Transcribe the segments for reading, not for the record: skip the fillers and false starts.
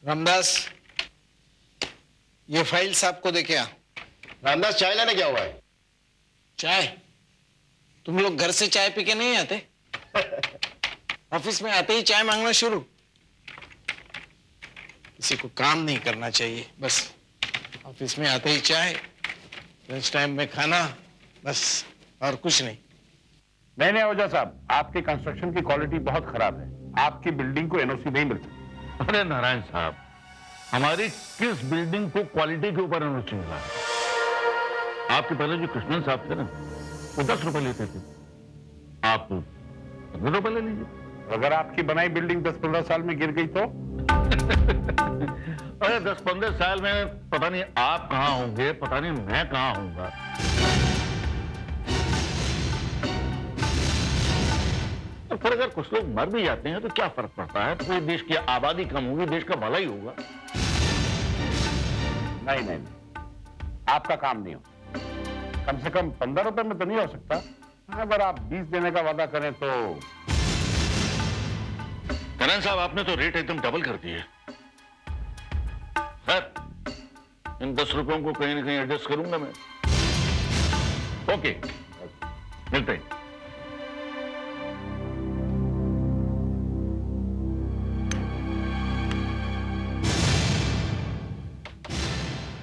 रामदास, ये फाइल साहब को दे क्या? रामदास, चाय लाने क्या हुआ है? चाय? तुम लोग घर से चाय पी के नहीं आते? ऑफिस में आते ही चाय मांगना शुरू। किसी को काम नहीं करना चाहिए, बस ऑफिस में आते ही चाय, लंच टाइम में खाना, बस और कुछ नहीं। नहीं ओझा साहब, आपके कंस्ट्रक्शन की क्वालिटी बहुत खराब है। आपकी बिल्डिंग को एनओसी नहीं मिलती। अरे नारायण साहब, हमारी किस बिल्डिंग को क्वालिटी के ऊपर एनओसी मिला है? आपके पहले जो कृष्णन साहब थे ना, वो 10 रुपए लेते थे, आप 15 रुपए ले लीजिए। अगर आपकी बनाई बिल्डिंग 10-15 साल में गिर गई तो? अरे 10-15 साल में पता नहीं आप कहां होंगे, पता नहीं मैं कहां होऊंगा। तो फिर अगर कुछ लोग मर भी जाते हैं तो क्या फर्क पड़ता है? तो देश की आबादी कम होगी, देश का भला ही होगा। नहीं, आपका काम नहीं हो। कम से कम 15 रुपए में तो नहीं हो सकता। अगर आप 20 देने का वादा करें तो। नारायण साहब, आपने तो रेट एकदम डबल कर दिए। सर, इन 10 रुपयों को कहीं ना कहीं एडजस्ट करूंगा मैं। ओके, मिलते हैं।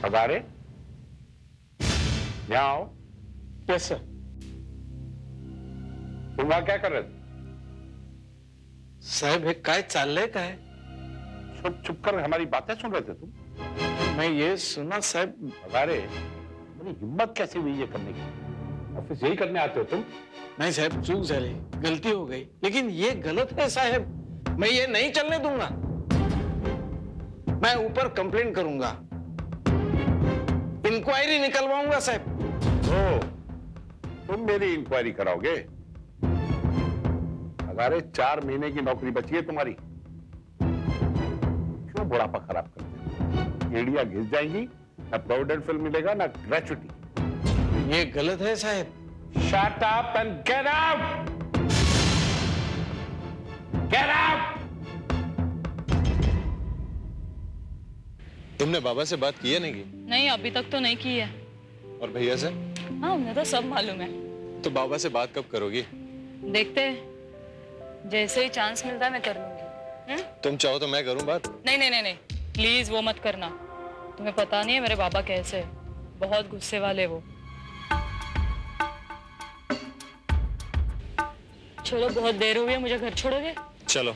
हजारे, यहाँ आओ। Yes sir. तुम वहां क्या कर रहे थे? साहब, हे काय चाललंय काय? छुप कर हमारी बातें सुन रहे थे तुम? मैं ये सुना साहब। हजारे, मेरी हिम्मत कैसी हुई ये करने की? ऑफिस यही करने आते हो तुम? नहीं साहब, चूक झाली, गलती हो गई, लेकिन ये गलत है साहब। मैं ये नहीं चलने दूंगा। मैं ऊपर कंप्लेंट करूंगा, इंक्वायरी निकलवाऊंगा साहब। ओ, तुम मेरी इंक्वायरी कराओगे? अरे 4 महीने की नौकरी बची है तुम्हारी। क्यों बुढ़ापा खराब करते हो? एड़ियां घिस जाएंगी, ना प्रोविडेंट फंड मिलेगा ना ग्रेच्युटी। ये गलत है साहब। Shut up and get out! Get out! तुमने बाबा से बात की है नहीं की? नहीं, अभी तक तो नहीं की है। और भैया से? हाँ, उन्हें तो सब मालूम है। तो बाबा से बात कब करोगी? देखते हैं, जैसे ही चांस मिलता है मैं कर लूंगी। तुम चाहो तो मैं करूं बात? नहीं, प्लीज वो मत करना। तुम्हें पता नहीं है मेरे बाबा कैसे है, बहुत गुस्से वाले वो। चलो, बहुत देर हो गई है, मुझे घर छोड़ोगे? चलो।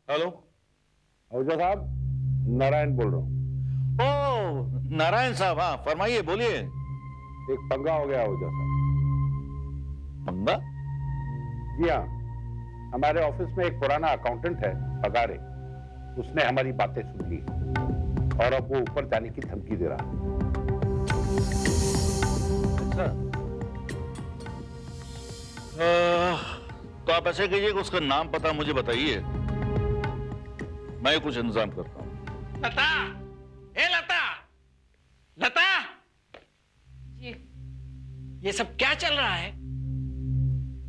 हेलो, ओझा साहब, नारायण बोल रहा हूँ। ओ नारायण साहब, हाँ फरमाइए, बोलिए। एक पंगा हो गया ओझा साहब। पंगा? जी हाँ, हमारे ऑफिस में एक पुराना अकाउंटेंट है हजारे। उसने हमारी बातें सुन ली और अब वो ऊपर जाने की धमकी दे रहा है। अच्छा, तो आप ऐसे कीजिए कि उसका नाम पता मुझे बताइए, मैं कुछ इंतजाम करता हूँ। लता, ए लता, लता, जी। ये सब क्या चल रहा है?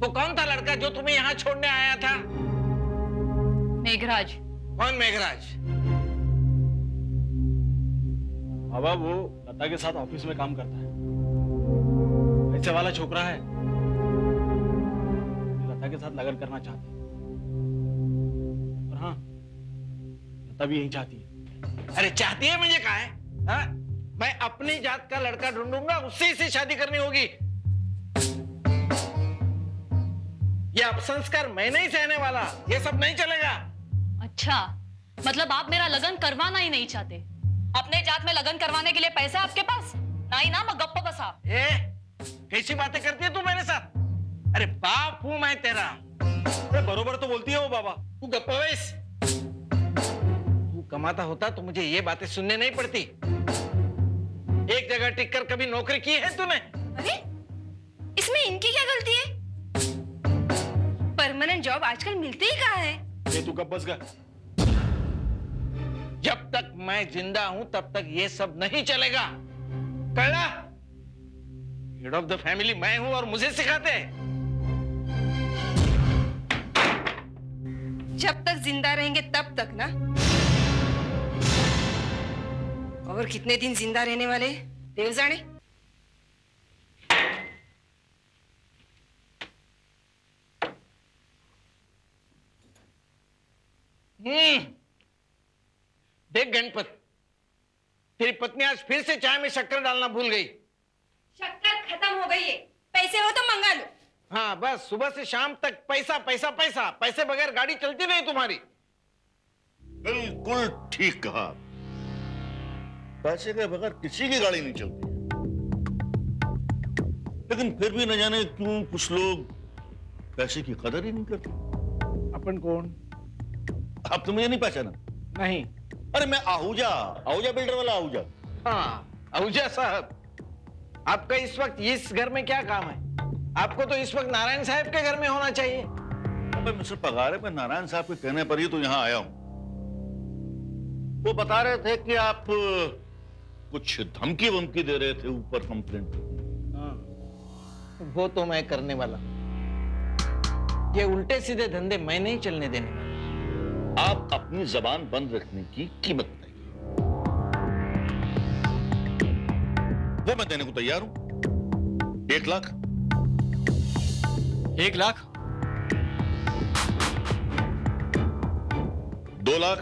वो कौन था लड़का जो तुम्हें यहाँ छोड़ने आया था? मेघराज। कौन मेघराज? बाबा, वो लता के साथ ऑफिस में काम करता है। पैसे वाला छोकरा है, लता के साथ लगन करना चाहते हैं। और हाँ, लता भी यही चाहती है। अरे चाहती है मुझे कहा है? हाँ? मैं अपनी जात का लड़का ढूंढूंगा, उससे से शादी करनी होगी। ये अपसंस्कार मैं नहीं सहने वाला, ये सब नहीं चलेगा। अच्छा, मतलब आप मेरा लगन करवाना ही नहीं चाहते? अपने जात में लगन करवाने के लिए पैसा आपके पास नहीं ना? मैं गप्पा बसा। कैसी बातें करती है तू मेरे साथ? अरे बाप हूं मैं तेरा। अरे बरोबर तो बोलती है वो बाबा। तू गप्पा बैस। तू कमाता होता तो मुझे ये बातें सुनने नहीं पड़ती। एक जगह टिककर कभी नौकरी की है तूने? अरे इसमें इनकी क्या गलती है? परमानेंट जॉब आजकल मिलते ही कहाँ है? ये तू कब बस गया? जब तक मैं जिंदा हूं तब तक ये सब नहीं चलेगा। कळला? हेड ऑफ द फैमिली मैं हूं और मुझे सिखाते हैं। जब तक जिंदा रहेंगे तब तक ना। और कितने दिन जिंदा रहने वाले देव जाने। देख गणपत, तेरी पत्नी आज फिर से चाय में शक्कर डालना भूल गई। शक्कर खत्म हो गई है, पैसे हो तो मंगा लो। हाँ बस सुबह से शाम तक पैसा पैसा पैसा, पैसे बगैर गाड़ी चलती नहीं तुम्हारी। बिल्कुल ठीक कहा। पैसे के बगैर किसी की गाड़ी नहीं चलती। लेकिन फिर भी न जाने क्यों कुछ लोग पैसे की कदर ही नहीं करते। अपन कौन? आप तो मुझे नहीं पहचाना? नहीं। अरे मैं आहूजा, आहूजा बिल्डर वाला आहूजा। हाँ आहूजा साहब, आपका इस वक्त इस घर में क्या काम है? आपको तो इस वक्त नारायण साहब के घर में होना चाहिए। अबे मिस्टर पगारे, मैं नारायण साहब के कहने पर ही तो यहाँ आया हूँ। वो बता रहे थे कि आप कुछ धमकी वमकी दे रहे थे ऊपर कंप्लेंट। वो तो मैं करने वाला। ये उल्टे सीधे धंधे मैं नहीं चलने देने वाला। आप अपनी जबान बंद रखने की कीमत बताइए। वो मैं देने को तैयार हूं। 1 लाख। 1 लाख? 2 लाख।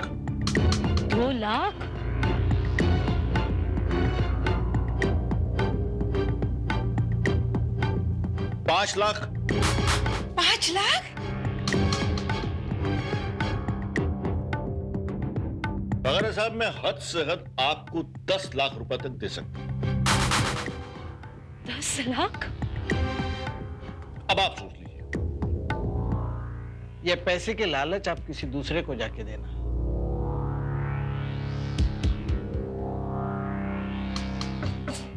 2 लाख? 5 लाख। 5 लाख? पगारे साहब, मैं हद से हद आपको 10 लाख रुपए तक दे सकता हूं। 10 लाख? अब आप सोच लीजिए। ये पैसे के लालच आप किसी दूसरे को जाके देना।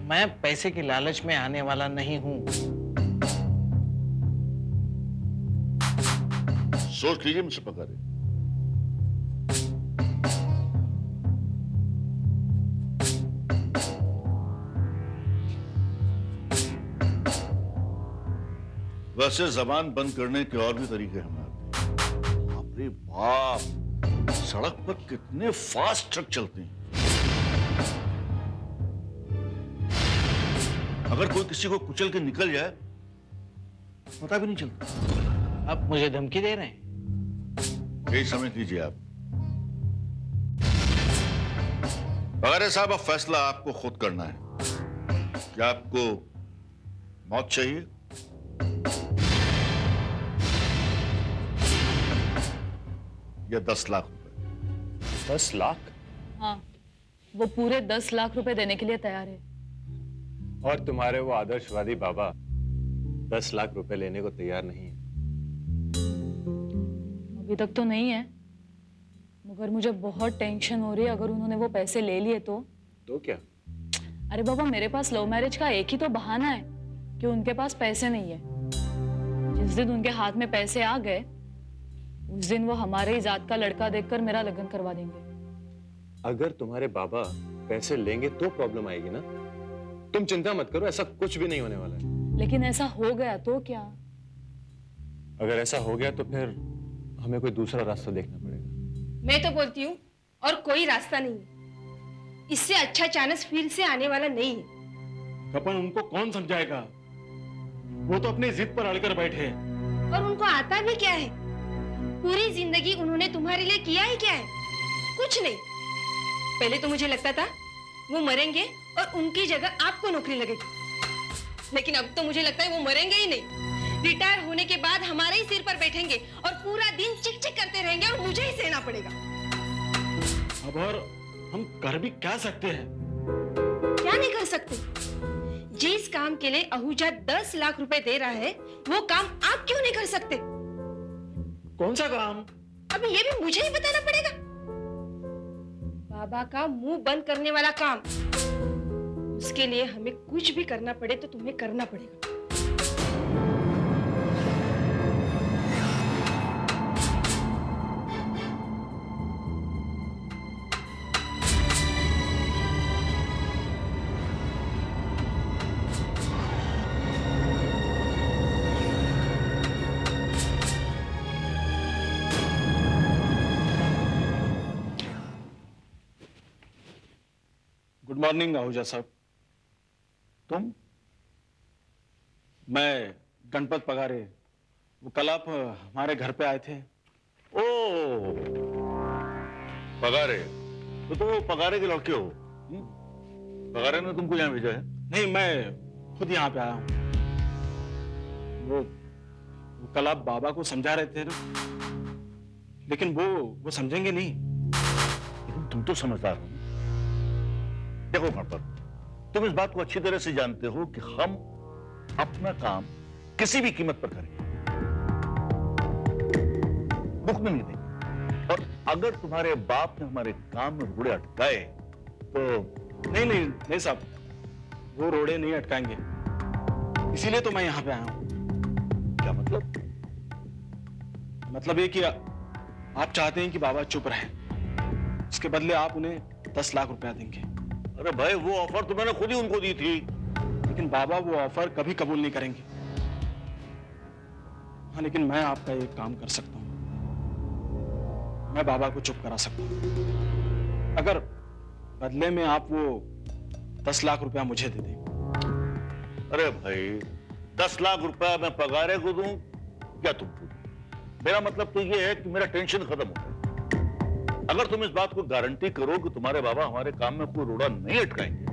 मैं पैसे के लालच में आने वाला नहीं हूं। सोच लीजिए मुझसे पगारे। वैसे जबान बंद करने के और भी तरीके हैं। बाप रे बाप, सड़क पर कितने फास्ट ट्रक चलते हैं। अगर कोई किसी को कुचल के निकल जाए पता भी नहीं चलता। आप मुझे धमकी दे रहे हैं? यही समझ लीजिए आप। पगारे साहब, अब फैसला आपको खुद करना है कि आपको मौत चाहिए या 10 लाख रुपए। 10 लाख? हाँ, वो पूरे 10 लाख रुपए देने के लिए तैयार है। और तुम्हारे वो आदर्शवादी बाबा 10 लाख रुपए लेने को तैयार नहीं है। अभी तक तो नहीं है, मगर मुझे बहुत टेंशन हो रही है। अगर उन्होंने वो पैसे ले लिए तो क्या? अरे बाबा, मेरे पास लव मैरिज का एक ही तो बहाना है कि उनके पास पैसे नहीं है। जिस दिन उनके हाथ में पैसे आ गए उस दिन वो हमारे ही जात का लड़का देखकर मेरा लगन करवा देंगे। अगर तुम्हारे बाबा पैसे लेंगे तो प्रॉब्लम आएगी ना। तुम चिंता मत करो, ऐसा कुछ भी नहीं होने वाला है। लेकिन ऐसा हो गया तो क्या? अगर ऐसा हो गया तो फिर हमें कोई दूसरा रास्ता देखना पड़ेगा। मैं तो बोलती हूँ और कोई रास्ता नहीं है। इससे अच्छा चांस फिर से आने वाला नहीं है। अपन उनको कौन समझाएगा? वो तो अपनी जिद पर अड़कर बैठे हैं। और उनको आता भी क्या है? पूरी जिंदगी उन्होंने तुम्हारे लिए किया ही क्या है? कुछ नहीं। पहले तो मुझे लगता था वो मरेंगे और उनकी जगह आपको नौकरी लगेगी, लेकिन अब तो मुझे लगता है वो मरेंगे ही नहीं। रिटायर होने के बाद हमारे ही सिर पर बैठेंगे और पूरा दिन चिक चिक करते रहेंगे और मुझे ही सहना पड़ेगा। अब और हम कर भी क्या सकते हैं? क्या नहीं कर सकते? जिस काम के लिए आहूजा 10 लाख रुपए दे रहा है वो काम आप क्यों नहीं कर सकते? कौन सा काम? अभी ये भी मुझे ही बताना पड़ेगा। बाबा का मुंह बंद करने वाला काम। उसके लिए हमें कुछ भी करना पड़े तो तुम्हें करना पड़ेगा। गुड मॉर्निंग आहूजा साहब। तुम? मैं गणपत पगारे, वो कल आप हमारे घर पे आए थे। ओ, पगारे, तो पगारे के लड़के हो? पगारे ने तुमको यहाँ भेजा है? नहीं, मैं खुद यहाँ पे आया हूँ। वो कल आप बाबा को समझा रहे थे ना, लेकिन वो समझेंगे नहीं। लेकिन तुम तो समझदार हो। देखो गणपत, तुम इस बात को अच्छी तरह से जानते हो कि हम अपना काम किसी भी कीमत पर करेंगे, रुकने नहीं देंगे। और अगर तुम्हारे बाप ने हमारे काम में रोड़े अटकाए तो नहीं साहब, वो रोड़े नहीं अटकाएंगे। इसीलिए तो मैं यहाँ पे आया हूँ। क्या मतलब? मतलब ये कि आप चाहते हैं कि बाबा चुप रहे, इसके बदले आप उन्हें 10 लाख रुपया देंगे। अरे भाई, वो ऑफर तो मैंने खुद ही उनको दी थी। लेकिन बाबा वो ऑफर कभी कबूल नहीं करेंगे। हाँ, लेकिन मैं आपका एक काम कर सकता हूँ, मैं बाबा को चुप करा सकता हूँ अगर बदले में आप वो 10 लाख रुपया मुझे दे दें। अरे भाई, 10 लाख रुपया मैं पगारे को दूं या तुमको? मेरा मतलब तो ये है कि मेरा टेंशन खत्म हो गया। अगर तुम इस बात को गारंटी करो कि तुम्हारे बाबा हमारे काम में कोई रोड़ा नहीं अटकाएंगे,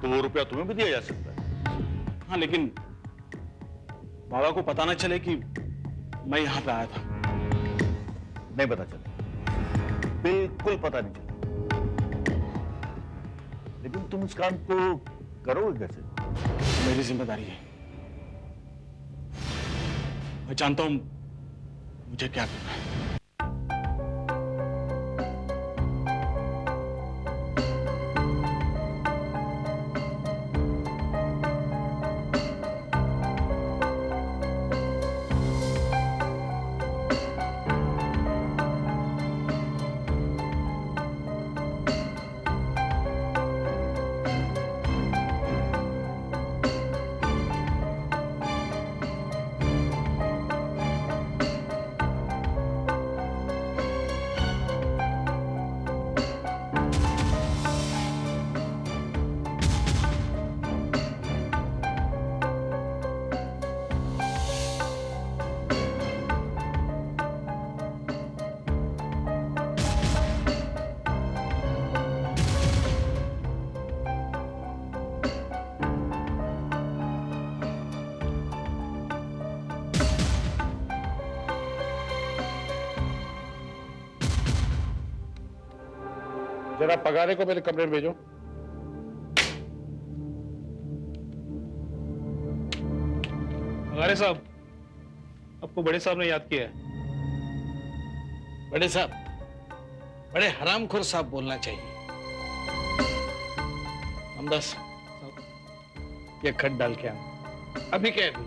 तो वो रुपया तुम्हें भी दिया जा सकता है। हाँ, लेकिन बाबा को पता ना चले कि मैं यहां पे आया था। नहीं पता चले, बिल्कुल पता नहीं चले। लेकिन तुम इस काम को करोगे कैसे? मेरी जिम्मेदारी है। मैं जानता हूं मुझे क्या करना है। जरा पगारे को मेरे कमरे में भेजो। पगारे साहब, आपको बड़े साहब ने याद किया है। बड़े साहब, बड़े हरामखोर साहब बोलना चाहिए। रामदास साहब, ये खत डाल के आना। अभी क्या अभी?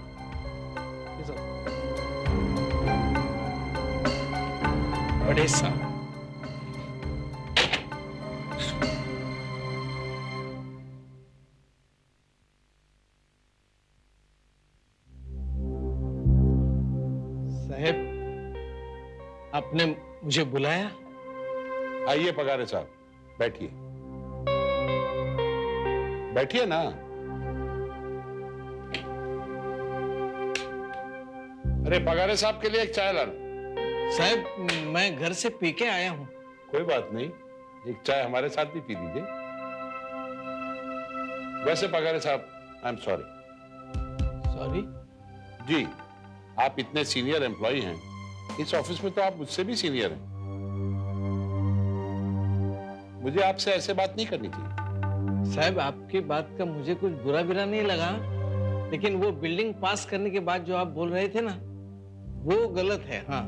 बड़े साहब, साहब, आपने मुझे बुलाया? आइए पगारे साहब, बैठिए। बैठिए ना। अरे पगारे साहब के लिए एक चाय लाना। साहब, मैं घर से पी के आया हूं। कोई बात नहीं, एक चाय हमारे साथ भी पी लीजिए। वैसे पगारे साहब, आई एम सॉरी। सॉरी? जी, आप इतने सीनियर एम्प्लॉय हैं, इस ऑफिस में तो आप मुझसे भी सीनियर हैं। मुझे आपसे ऐसे बात नहीं करनी चाहिए। साहब, आपकी बात का मुझे कुछ बुरा बिरा नहीं लगा, लेकिन वो बिल्डिंग पास करने के बाद जो आप बोल रहे थे ना, वो गलत है। हाँ,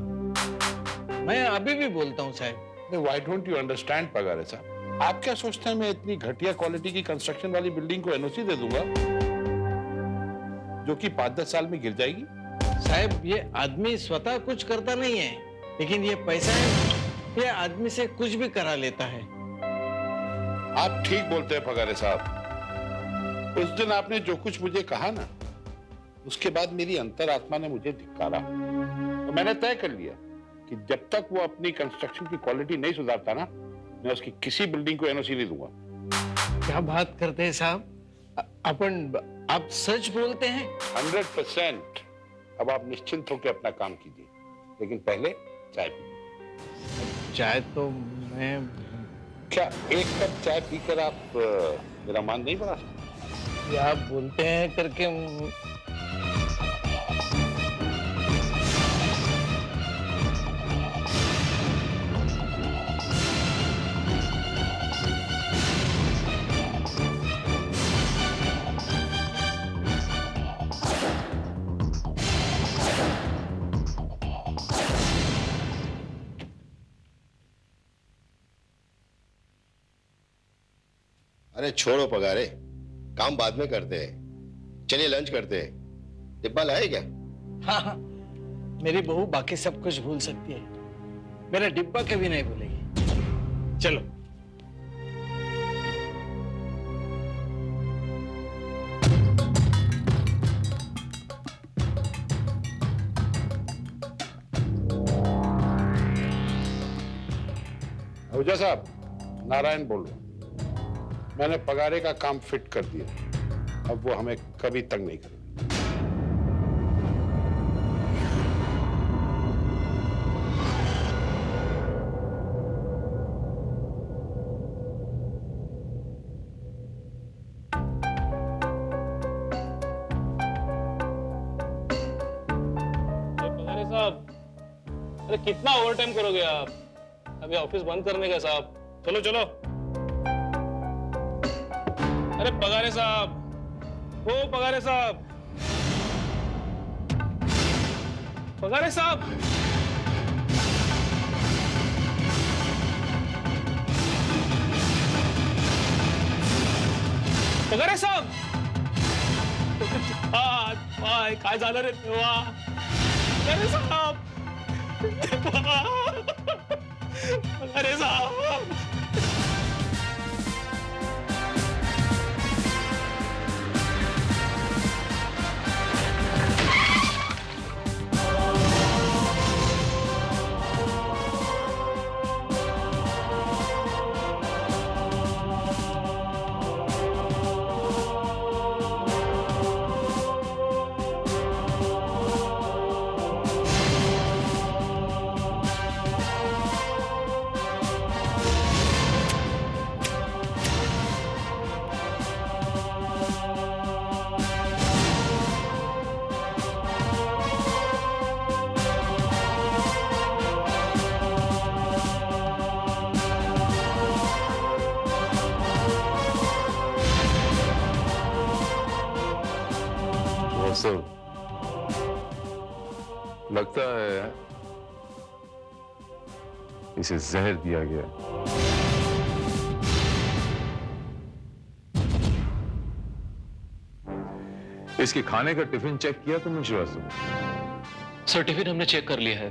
मैं अभी भी बोलता हूँ साहब। Why don't you understand Pagare साहब, आप क्या सोचते हैं मैं इतनी घटिया क्वालिटी की कंस्ट्रक्शन वाली बिल्डिंग को एनओसी दे दूंगा जो कि 5-10 साल में गिर जाएगी? साहब, ये आदमी स्वतः कुछ करता नहीं है, लेकिन ये पैसा है, ये आदमी से कुछ भी करा लेता है। आप ठीक बोलते हैं पगारे साहब। उस दिन आपने जो कुछ मुझे कहा ना, उसके बाद मेरी अंतरात्मा ने मुझे धिक्कारा। तो मैंने तय कर लिया कि जब तक वो अपनी कंस्ट्रक्शन की क्वालिटी नहीं सुधारता ना, मैं उसकी किसी बिल्डिंग को एनओसी नहीं दूंगा। क्या बात करते हैं साहब? आप सच बोलते हैं? 100%। अब आप निश्चिंत होकर अपना काम कीजिए, लेकिन पहले चाय पीजिए। चाय तो मैं... क्या एक कप चाय पीकर आप मेरा मान नहीं बढ़ा सकते? क्या आप बोलते हैं करके अरे छोड़ो पगारे, काम बाद में करते हैं। चलिए लंच करते हैं। डिब्बा लाए क्या? हाँ हाँ, मेरी बहू बाकी सब कुछ भूल सकती है, मेरा डिब्बा कभी नहीं भूलेगी। चलो। आहूजा साहब, नारायण बोल रहा हूं। मैंने पगारे का काम फिट कर दिया, अब वो हमें कभी तंग नहीं करेगा। पगारे साहब, अरे कितना ओवर टाइम करोगे आप? अभी ऑफिस बंद करने का साहब। चलो चलो। अरे पगारे साहब, ओ पगारे साहब, पगारे साहब, पगारे साहब, काय झालं रे तेव्हा? पगारे साहब, पगारे साहब. सर, लगता है इसे जहर दिया गया। इसके खाने का टिफिन चेक किया तुमने श्रीवास्तव? सर टिफिन हमने चेक कर लिया है।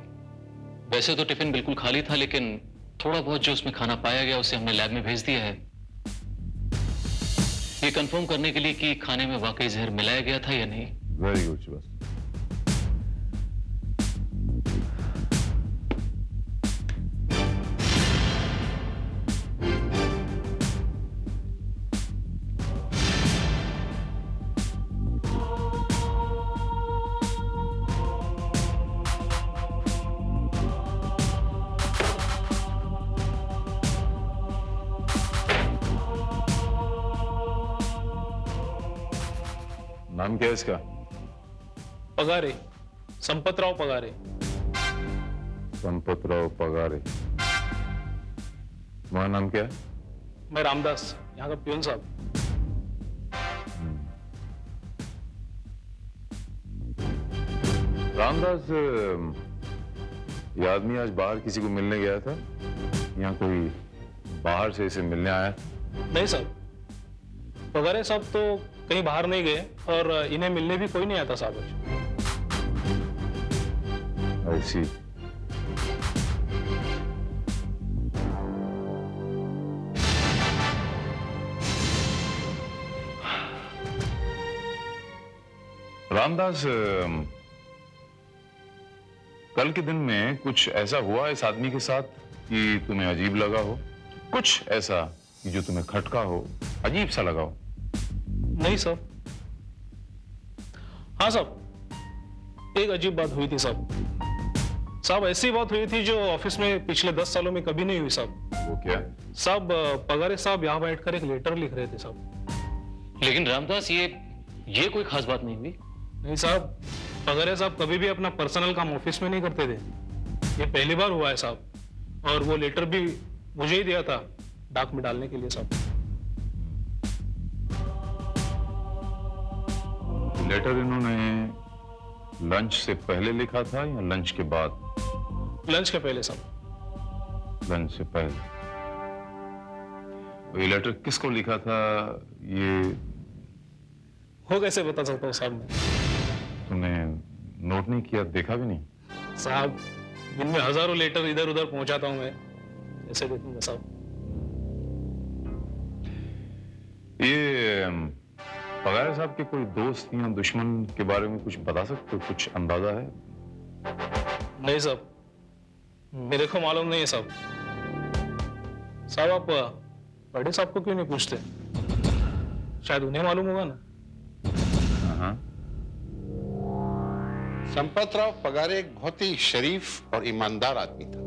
वैसे तो टिफिन बिल्कुल खाली था, लेकिन थोड़ा बहुत जो उसमें खाना पाया गया उसे हमने लैब में भेज दिया है, ये कंफर्म करने के लिए कि खाने में वाकई जहर मिलाया गया था या नहीं। Very good Srivastava. नाम क्या है इसका? पगारे, संपतराव पगारे। संपतराव पगारे। तुम्हारा नाम क्या है? मैं रामदास, यहाँ का प्यून साहब। रामदास, ये आदमी आज बाहर किसी को मिलने गया था? यहाँ कोई बाहर से इसे मिलने आया? नहीं साहब, पगारे साहब तो कहीं बाहर नहीं गए और इन्हें मिलने भी कोई नहीं आता साहब। ऐसी रामदास, कल के दिन में कुछ ऐसा हुआ इस आदमी के साथ कि तुम्हें अजीब लगा हो? कुछ ऐसा कि जो तुम्हें खटका हो, अजीब सा लगा हो? नहीं साहब। हाँ साहब, एक अजीब बात हुई थी साहब। साहब ऐसी बात हुई थी जो ऑफिस में पिछले 10 सालों में कभी नहीं हुई साहब। वो क्या? साहब पगारे साहब यहाँ बैठकर एक लेटर लिख रहे थे साहब। लेकिन रामदास, ये कोई खास बात नहीं हुई। नहीं साहब, पगारे साहब कभी भी अपना पर्सनल काम ऑफिस में नहीं करते थे। ये पहली बार हुआ है साहब। और वो लेटर भी मुझे ही दिया था डाक में डालने के लिए साहब। लेटर इन्होंने लंच से पहले लिखा था या लंच के बाद? लंच के पहले साहब। लंच से पहले। ये लेटर किसको लिखा था ये हो कैसे बता सकता हूँ साहब मैं? तुमने नोट नहीं किया, देखा भी नहीं? साहब दिन में हजारों लेटर इधर उधर पहुंचाता हूं मैं, कैसे देखूंगा साहब? ये पगारे साहब के कोई दोस्त या दुश्मन के बारे में कुछ बता सकते हो? कुछ अंदाजा है? नहीं साहब, मेरे को मालूम नहीं है साहब। साहब आप बड़े साहब को क्यों नहीं पूछते? शायद उन्हें मालूम होगा ना। हाँ। संपतराव पगारे एक बहुत ही शरीफ और ईमानदार आदमी था।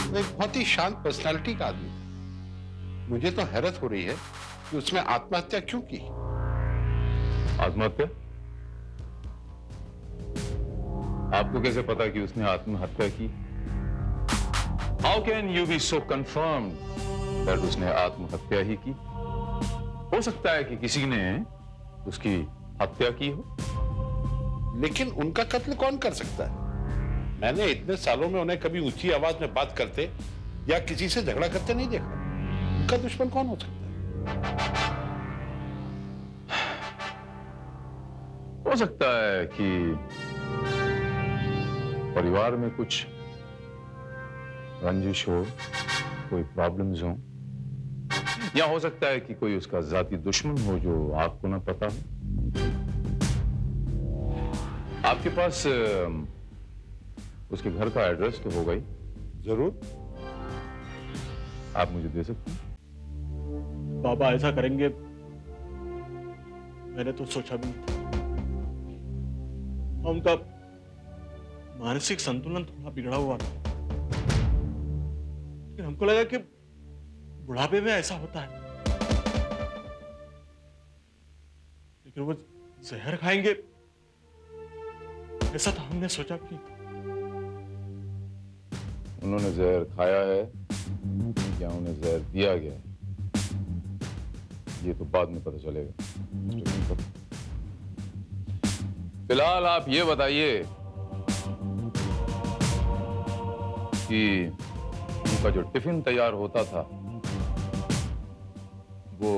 वो एक बहुत ही शांत पर्सनालिटी का आदमी था। मुझे तो हैरत हो रही है कि उसने आत्महत्या क्यों की। आत्महत्या? आपको कैसे पता कि उसने आत्महत्या की? How can you be so confirmed that उसने आत्महत्या ही की? हो सकता है कि किसी ने उसकी हत्या की हो। लेकिन उनका कत्ल कौन कर सकता है? मैंने इतने सालों में उन्हें कभी ऊंची आवाज में बात करते या किसी से झगड़ा करते नहीं देखा। उनका दुश्मन कौन हो सकता है? हो सकता है कि परिवार में कुछ रंजिश हो, कोई प्रॉब्लम्स हो, या हो सकता है कि कोई उसका जाती दुश्मन हो जो आपको ना पता हो। आपके पास उसके घर का एड्रेस तो होगा ही? जरूर। आप मुझे दे सकते हैं? बाबा ऐसा करेंगे मैंने तो सोचा भी नहीं था। उनका मानसिक संतुलन थोड़ा बिगड़ा हुआ था, लेकिन हमको लगा कि बुढ़ापे में ऐसा होता है। लेकिन वो जहर खाएंगे ऐसा तो हमने सोचा कि। उन्होंने जहर खाया है या उन्हें जहर दिया गया है, ये तो बाद में पता चलेगा। फिलहाल आप ये बताइए कि उनका जो टिफिन तैयार होता था वो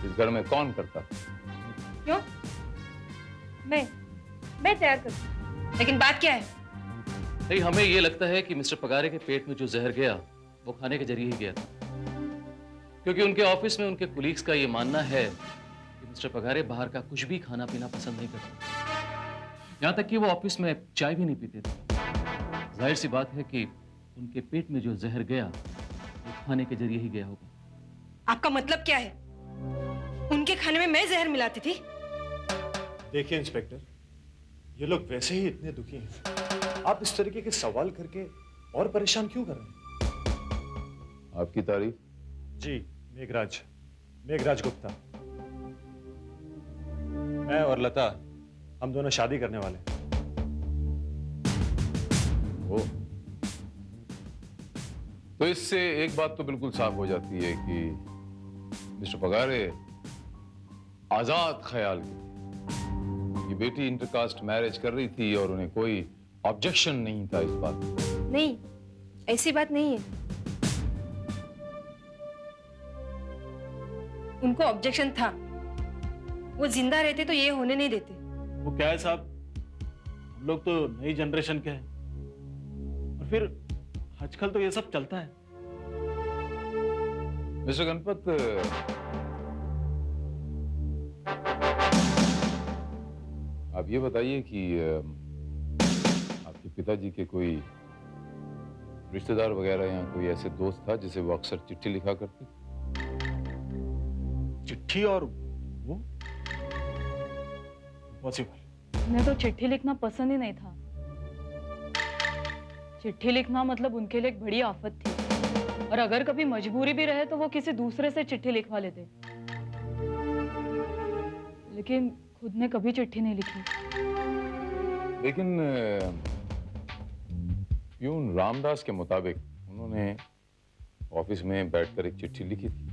इस घर में कौन करता था? क्यों? मैं तैयार करती। लेकिन बात क्या है? नहीं, हमें ये लगता है कि मिस्टर पगारे के पेट में जो जहर गया वो खाने के जरिए ही गया था, क्योंकि उनके ऑफिस में उनके कुलीग्स का ये मानना है कि मिस्टर पगारे बाहर का कुछ भी खाना पीना पसंद नहीं करते। यहां तक कि वो ऑफिस में चाय भी नहीं पीते थे। जाहिर सी बात है कि उनके पेट में जो जहर गया वो खाने के जरिए ही गया होगा। आपका मतलब क्या है? उनके खाने में मैं जहर मिलाती थी? देखिए इंस्पेक्टर, ये लोग वैसे ही इतने दुखी हैं, आप इस तरीके के सवाल करके और परेशान क्यों कर रहे हैं? आपकी तारीफ? जी, मेघराज गुप्ता। मैं और लता, हम दोनों शादी करने वाले हैं। ओ, तो इससे एक बात तो बिल्कुल साफ हो जाती है कि मिस्टर पगारे आजाद ख्याल की बेटी इंटरकास्ट मैरिज कर रही थी और उन्हें कोई ऑब्जेक्शन नहीं था इस बात में। नहीं, ऐसी बात नहीं है। उनको ऑब्जेक्शन था। वो जिंदा रहते तो ये होने नहीं देते। वो क्या है साहब, हम लोग तो नई जनरेशन के हैं, और फिर आजकल तो ये सब चलता है। मिस्टर गणपत, आप ये बताइए कि आपके पिताजी के कोई रिश्तेदार वगैरह या कोई ऐसे दोस्त था जिसे वो अक्सर चिट्ठी लिखा करती? चिट्ठी और वो पॉसिबल। उन्हें तो चिट्ठी लिखना पसंद ही नहीं था। चिट्ठी लिखना मतलब उनके लिए एक बड़ी आफत थी, और अगर कभी मजबूरी भी रहे तो वो किसी दूसरे से चिट्ठी लिखवा लेते, लेकिन खुद ने कभी चिट्ठी नहीं लिखी। लेकिन प्यून रामदास के मुताबिक उन्होंने ऑफिस में बैठकर एक चिट्ठी लिखी थी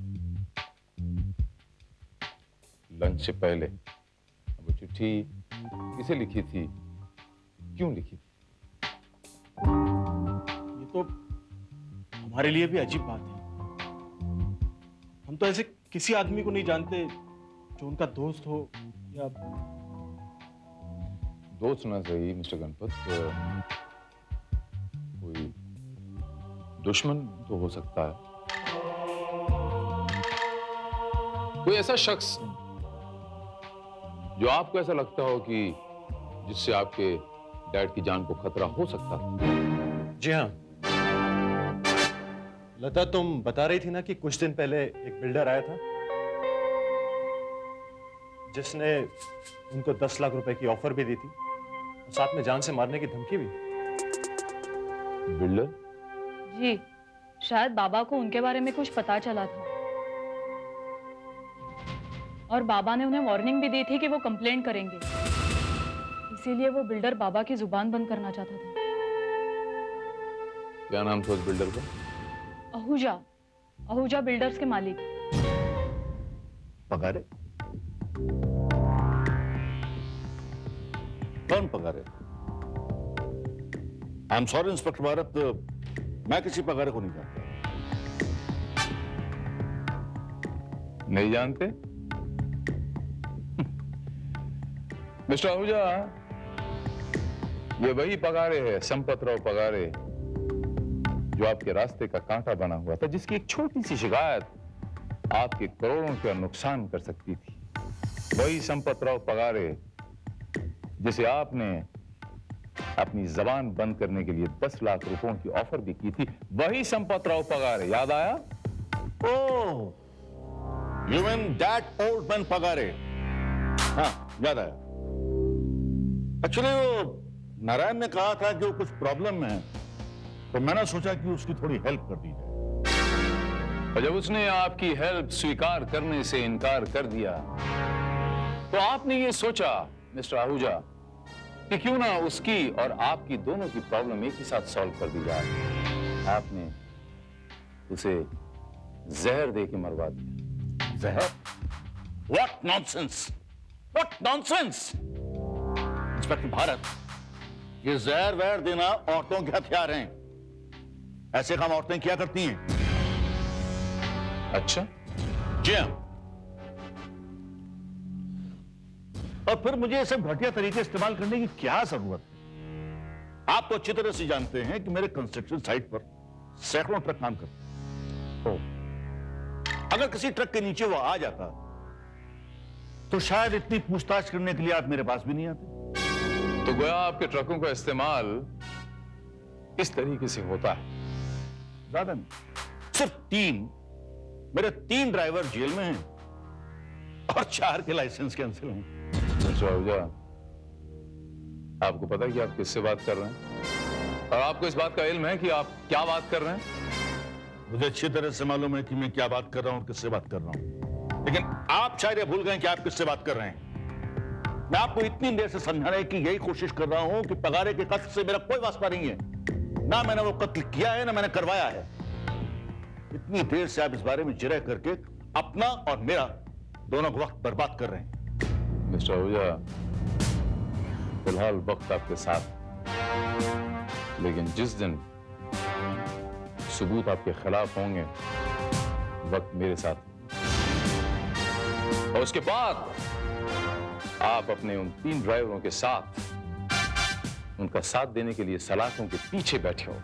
लंच से पहले। वो चिट्ठी किसे लिखी थी, क्यों लिखी थी? ये तो हमारे लिए भी अजीब बात है। हम तो ऐसे किसी आदमी को नहीं जानते जो उनका दोस्त हो या दोस्त ना सही मिस्टर गणपत, कोई दुश्मन तो हो सकता है। कोई ऐसा शख्स जो आपको ऐसा लगता हो कि जिससे आपके डैड की जान को खतरा हो सकता है। जी हाँ लता, तुम बता रही थी ना कि कुछ दिन पहले एक बिल्डर आया था जिसने उनको 10 लाख रुपए की ऑफर भी दी थी और साथ में जान से मारने की धमकी भी। बिल्डर? जी, शायद बाबा को उनके बारे में कुछ पता चला था, और बाबा ने उन्हें वार्निंग भी दी थी कि वो कंप्लेंट करेंगे, इसीलिए वो बिल्डर बाबा की जुबान बंद करना चाहता था। क्या नाम था उस बिल्डर का? आहूजा, आहूजा बिल्डर्स के मालिक। पगारे? कौन Pagare? I am sorry inspector Bharat, मैं किसी पगारे को नहीं जानता। नहीं जानते? मिस्टर आहूजा, ये वही पगारे है, संपतराव पगारे, जो आपके रास्ते का कांटा बना हुआ था, जिसकी एक छोटी सी शिकायत आपके करोड़ों का नुकसान कर सकती थी। वही संपतराव पगारे जिसे आपने अपनी जबान बंद करने के लिए 10 लाख रुपयों की ऑफर भी की थी। वही संपतराव पगारे, याद आया? Oh, you mean that old man Pagare? हाँ, याद आया। एक्चुअली वो नारायण ने कहा था कि वो कुछ प्रॉब्लम में है, तो मैंने सोचा कि उसकी थोड़ी हेल्प कर दी जाए। और जब उसने आपकी हेल्प स्वीकार करने से इनकार कर दिया, तो आपने ये सोचा मिस्टर आहूजा कि क्यों ना उसकी और आपकी दोनों की प्रॉब्लम एक ही साथ सॉल्व कर दी जाए। आपने उसे जहर दे के मरवा दिया। जहर? What nonsense! What nonsense! Inspector Bharat, ये जहर वहर देना औरतों के हथियार हैं। ऐसे काम औरतें क्या करती हैं? अच्छा? जी हाँ। और फिर मुझे ये सब घटिया तरीके इस्तेमाल करने की क्या जरूरत है? आप तो अच्छी तरह से जानते हैं कि मेरे कंस्ट्रक्शन साइट पर सैकड़ों ट्रक काम करते हैं। अगर किसी ट्रक के नीचे वो आ जाता तो शायद इतनी पूछताछ करने के लिए आप मेरे पास भी नहीं आते। तो गोया आपके ट्रकों का इस्तेमाल इस तरीके से होता है? ज्यादा नहीं, सिर्फ 3 मेरे 3 ड्राइवर जेल में हैं और 4 के लाइसेंस कैंसिल हैं। आहूजा, आपको पता है कि आप किससे बात कर रहे हैं? और आपको इस बात का इल्म है कि आप क्या बात कर रहे हैं? मुझे अच्छी तरह से मालूम है कि मैं क्या बात कर रहा हूं और किससे बात कर रहा हूं, लेकिन आप शायद ये भूल गए कि आप किससे बात कर रहे हैं। मैं आपको इतनी देर से समझाने की यही कोशिश कर रहा हूं कि पगारे के कत्ल से मेरा कोई वास्ता नहीं है। ना मैंने वो कत्ल किया है, ना मैंने करवाया है। इतनी देर से आप इस बारे में जिरह करके अपना और मेरा दोनों को वक्त बर्बाद कर रहे हैं। मिस्टर आहूजा, फिलहाल वक्त आपके साथ, लेकिन जिस दिन सबूत आपके खिलाफ होंगे, वक्त मेरे साथ, और उसके बाद आप अपने उन 3 ड्राइवरों के साथ उनका साथ देने के लिए सलाखों के पीछे बैठे हो।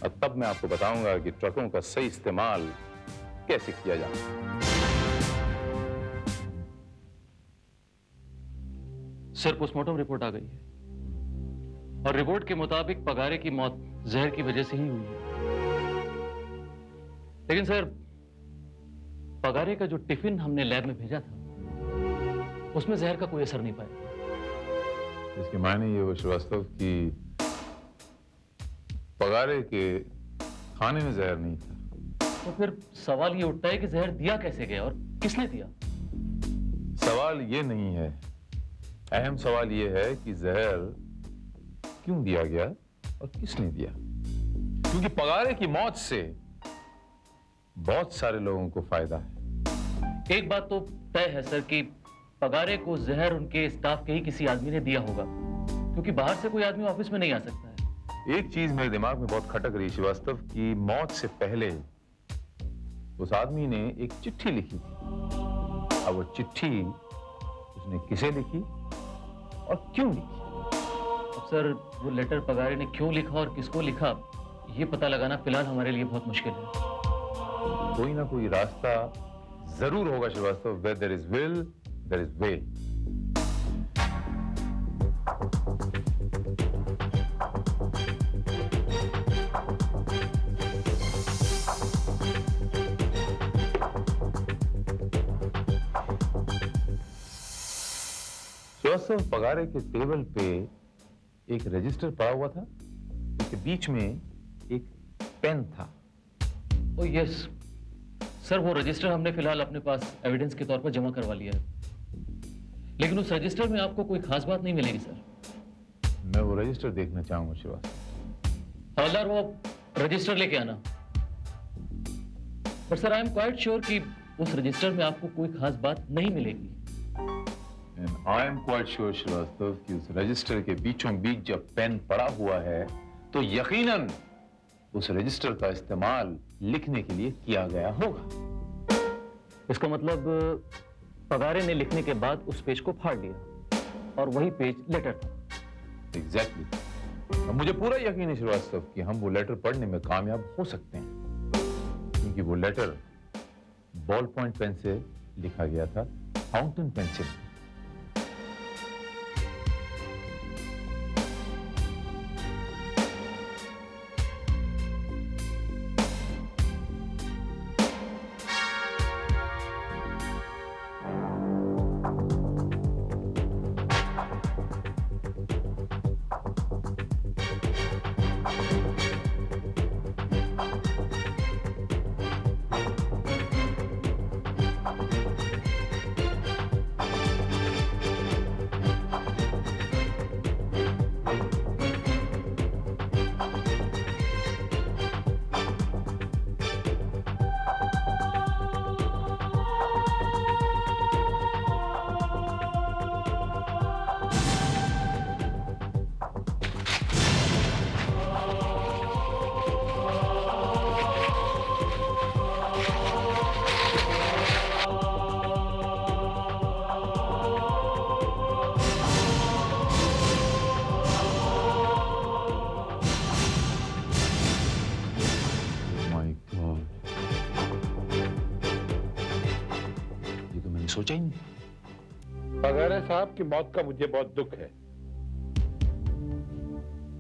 और तब मैं आपको बताऊंगा कि ट्रकों का सही इस्तेमाल कैसे किया जाए। सर, पोस्टमार्टम रिपोर्ट आ गई है। और रिपोर्ट के मुताबिक पगारे की मौत जहर की वजह से ही हुई है। लेकिन सर, पगारे का जो टिफिन हमने लैब में भेजा था उसमें जहर का कोई असर नहीं पाया। इसके मायने ये हुआ श्रीवास्तव कि पगारे के खाने में जहर नहीं था। तो फिर सवाल ये उठता है कि जहर दिया कैसे गया और किसने दिया? सवाल ये नहीं है, अहम सवाल ये है कि जहर क्यों दिया गया और किसने दिया। क्योंकि पगारे की मौत से बहुत सारे लोगों को फायदा है। एक बात तो तय है सर कि पगारे को जहर उनके स्टाफ के ही किसी आदमी ने दिया होगा, क्योंकि बाहर से कोई आदमी ऑफिस में नहीं आ सकता है। एक चीज मेरे दिमाग में बहुत खटक रही श्रीवास्तव की, मौत से पहले उस आदमी ने एक चिट्ठी लिखी थी। अब वो चिट्ठी उसने किसे लिखी और क्यों लिखी? अब सर, वो लेटर पगारे ने क्यों लिखा और किसको लिखा, ये पता लगाना फिलहाल हमारे लिए बहुत मुश्किल है। कोई ना कोई रास्ता जरूर होगा Srivastava. Where there is will, there is way. Srivastava, Pagare के टेबल पे एक रजिस्टर पड़ा हुआ था, उसके बीच में एक पेन था। ओ यस सर, वो रजिस्टर हमने फिलहाल अपने पास एविडेंस के तौर पर जमा करवा लिया है, लेकिन उस रजिस्टर में आपको कोई खास बात नहीं मिलेगी सर। मैं वो रजिस्टर देखना चाहूंगा श्रीवास्तव। हवलदार, वो रजिस्टर लेके आना। पर sir, I am quite sure कि उस रजिस्टर में आपको कोई खास बात नहीं मिलेगी। And I am quite sure Srivastava कि उस रजिस्टर के बीचों बीच जब पेन पड़ा हुआ है तो यकीनन उस रजिस्टर का इस्तेमाल लिखने के लिए किया गया होगा। इसका मतलब पगारे ने लिखने के बाद उस पेज को फाड़ लिया और वही पेज लेटर था। एग्जैक्टली। अब मुझे पूरा यकीन है श्रीवास्तव कि हम वो लेटर पढ़ने में कामयाब हो सकते हैं, क्योंकि वो लेटर बॉल पॉइंट पेन से लिखा गया था, फाउंटेन पेन से। सोचा ही नहीं। पगारे साहब की मौत का मुझे बहुत दुख है।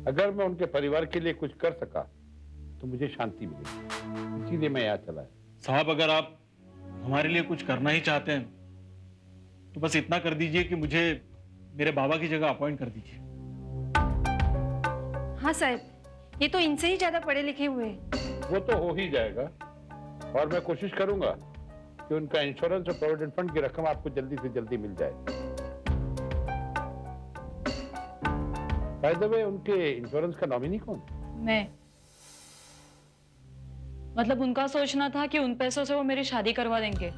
अगर मैं उनके परिवार के लिए कुछ कर सका तो मुझे शांति मिलेगी, इसीलिए मैं यहाँ चला है। साहब, अगर आप हमारे लिए कुछ करना ही चाहते हैं तो बस इतना कर दीजिए कि मुझे मेरे बाबा की जगह अपॉइंट कर दीजिए। हाँ साहब, ये तो इनसे ही ज्यादा पढ़े लिखे हुए हैं। वो तो हो ही जाएगा, और मैं कोशिश करूंगा कि उनका इंश्योरेंस और प्रोविडेंट फंड की रकम आपको जल्दी से जल्दी मिल जाए। बाय द वे, उनके इंश्योरेंस का नॉमिनी कौन? मैं। मतलब उनका सोचना था कि उन पैसों से वो मेरी शादी करवा देंगे,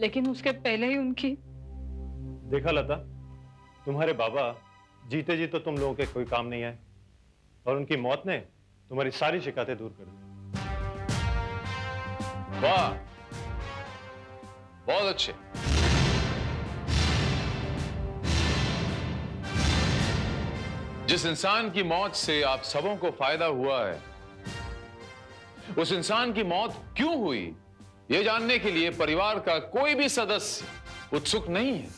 लेकिन उसके पहले ही उनकी। देखा लता, तुम्हारे बाबा जीते जी तो तुम लोगों के कोई काम नहीं आए, और उनकी मौत ने तुम्हारी सारी शिकायतें दूर कर दी। वाह, बहुत अच्छे। जिस इंसान की मौत से आप सबों को फायदा हुआ है, उस इंसान की मौत क्यों हुई, यह जानने के लिए परिवार का कोई भी सदस्य उत्सुक नहीं है।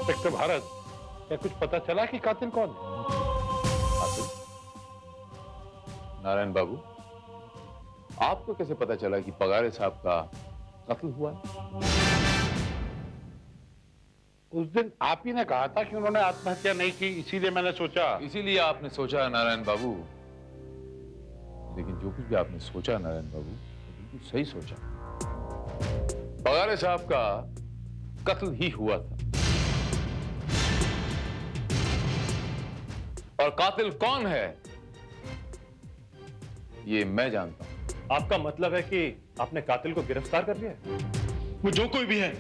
इंस्पेक्टर भारत, क्या कुछ पता चला कि कातिल कौन है? कातिल? नारायण बाबू, आपको कैसे पता चला कि पगारे साहब का कत्ल हुआ है? उस दिन आप ही ने कहा था कि उन्होंने आत्महत्या नहीं की, इसीलिए मैंने सोचा। इसीलिए आपने सोचा नारायण बाबू, लेकिन जो कुछ भी आपने सोचा नारायण बाबू, तो बिल्कुल सही सोचा। पगारे साहब का कत्ल ही हुआ था, और कातिल कौन है ये मैं जानता हूं। आपका मतलब है कि आपने कातिल को गिरफ्तार कर लिया है? वो जो कोई भी है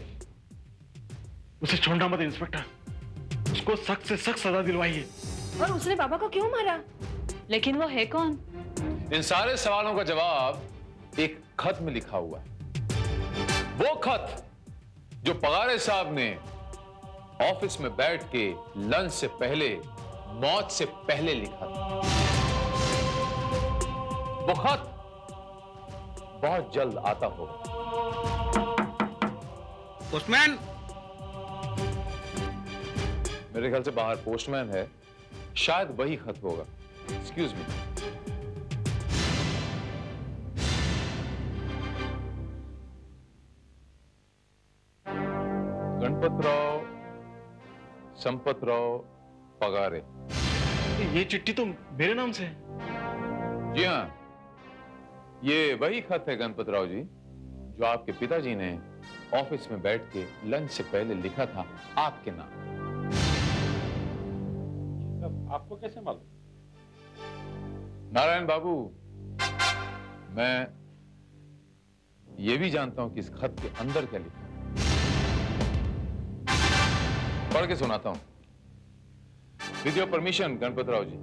उसे छोड़ना मत इंस्पेक्टर, उसको सख्त से सख्त सजा दिलवाइए। और उसने बाबा को क्यों मारा? लेकिन वो है कौन? इन सारे सवालों का जवाब एक खत में लिखा हुआ है। वो खत जो पगारे साहब ने ऑफिस में बैठ के लंच से पहले, मौत से पहले लिखा था। वो खत बहुत जल्द आता होगा। पोस्टमैन! मेरे ख्याल से बाहर पोस्टमैन है, शायद वही खत होगा। Excuse me. गणपतराव संपतराव पगारे। ये चिट्ठी तो मेरे नाम से है। जी हाँ, ये वही खत है गणपतराव जी, जो आपके पिताजी ने ऑफिस में बैठ के लंच से पहले लिखा था आपके नाम। आपको कैसे मालूम? नारायण बाबू, मैं ये भी जानता हूं कि इस खत के अंदर क्या लिखा है। पढ़ के सुनाता हूं। विद योर परमिशन गणपतराव जी।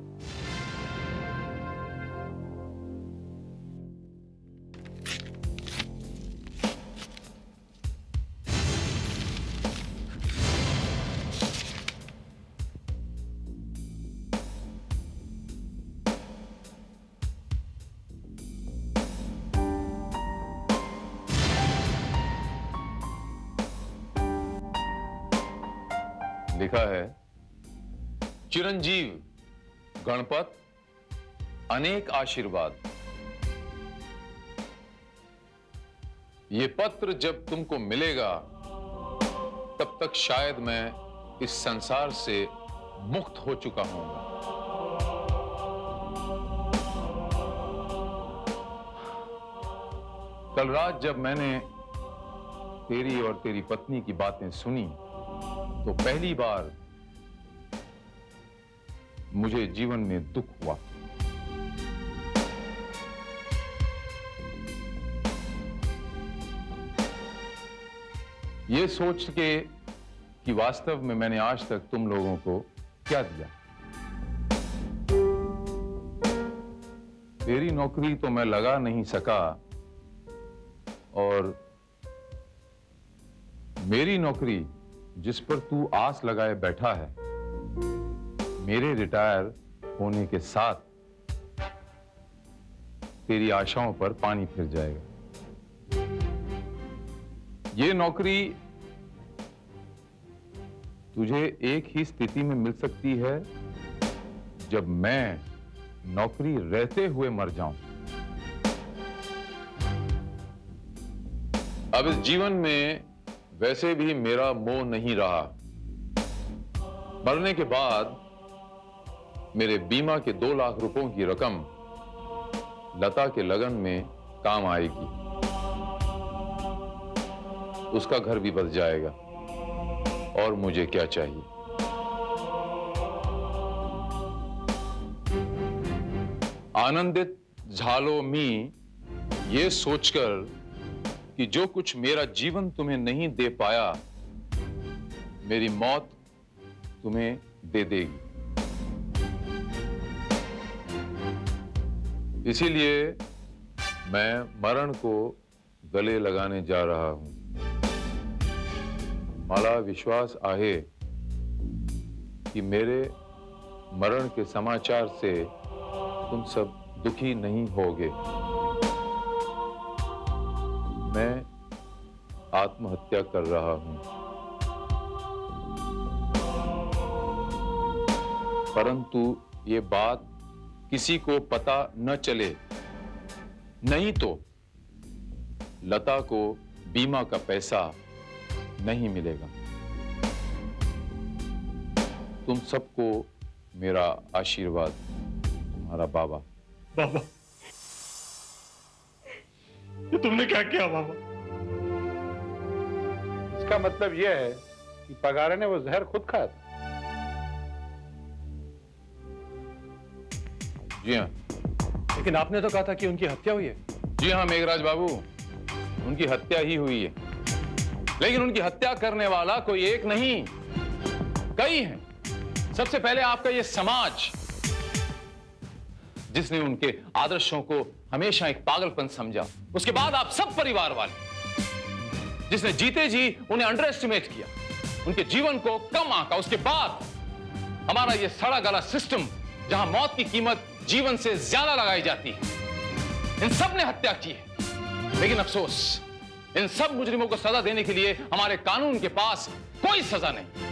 लिखा है, चिरंजीव गणपत, अनेक आशीर्वाद। ये पत्र जब तुमको मिलेगा तब तक शायद मैं इस संसार से मुक्त हो चुका हूंगा। कल रात जब मैंने तेरी और तेरी पत्नी की बातें सुनी तो पहली बार मुझे जीवन में दुख हुआ। ये सोच के कि वास्तव में मैंने आज तक तुम लोगों को क्या दिया। तेरी नौकरी तो मैं लगा नहीं सका, और मेरी नौकरी जिस पर तू आस लगाए बैठा है, मेरे रिटायर होने के साथ तेरी आशाओं पर पानी फिर जाएगा। ये नौकरी तुझे एक ही स्थिति में मिल सकती है, जब मैं नौकरी रहते हुए मर जाऊं। अब इस जीवन में वैसे भी मेरा मोह नहीं रहा। मरने के बाद मेरे बीमा के 2 लाख रुपयों की रकम लता के लगन में काम आएगी। उसका घर भी बच जाएगा, और मुझे क्या चाहिए। आनंदित झालो मी ये सोचकर कि जो कुछ मेरा जीवन तुम्हें नहीं दे पाया, मेरी मौत तुम्हें दे देगी। इसीलिए मैं मरण को गले लगाने जा रहा हूं। मला विश्वास आहे कि मेरे मरण के समाचार से तुम सब दुखी नहीं होगे। मैं आत्महत्या कर रहा हूं। परंतु ये बात किसी को पता न चले, नहीं तो लता को बीमा का पैसा नहीं मिलेगा। तुम सबको मेरा आशीर्वाद। तुम्हारा बाबा। बाबा, ये तुमने क्या किया बाबा? इसका मतलब यह है कि पगारे ने वो जहर खुद खाया था। जी हाँ। लेकिन आपने तो कहा था कि उनकी हत्या हुई है। जी हाँ मेघराज बाबू, उनकी हत्या ही हुई है, लेकिन उनकी हत्या करने वाला कोई एक नहीं, कई हैं। सबसे पहले आपका ये समाज, जिसने उनके आदर्शों को हमेशा एक पागलपन समझा। उसके बाद आप सब परिवार वाले, जिसने जीते जी उन्हें अंडर एस्टिमेट किया, उनके जीवन को कम आंका। उसके बाद हमारा ये सड़ा गला सिस्टम, जहां मौत की कीमत जीवन से ज्यादा लगाई जाती है, इन सब ने हत्या की है। लेकिन अफसोस, इन सब मुजरिमों को सजा देने के लिए हमारे कानून के पास कोई सजा नहीं।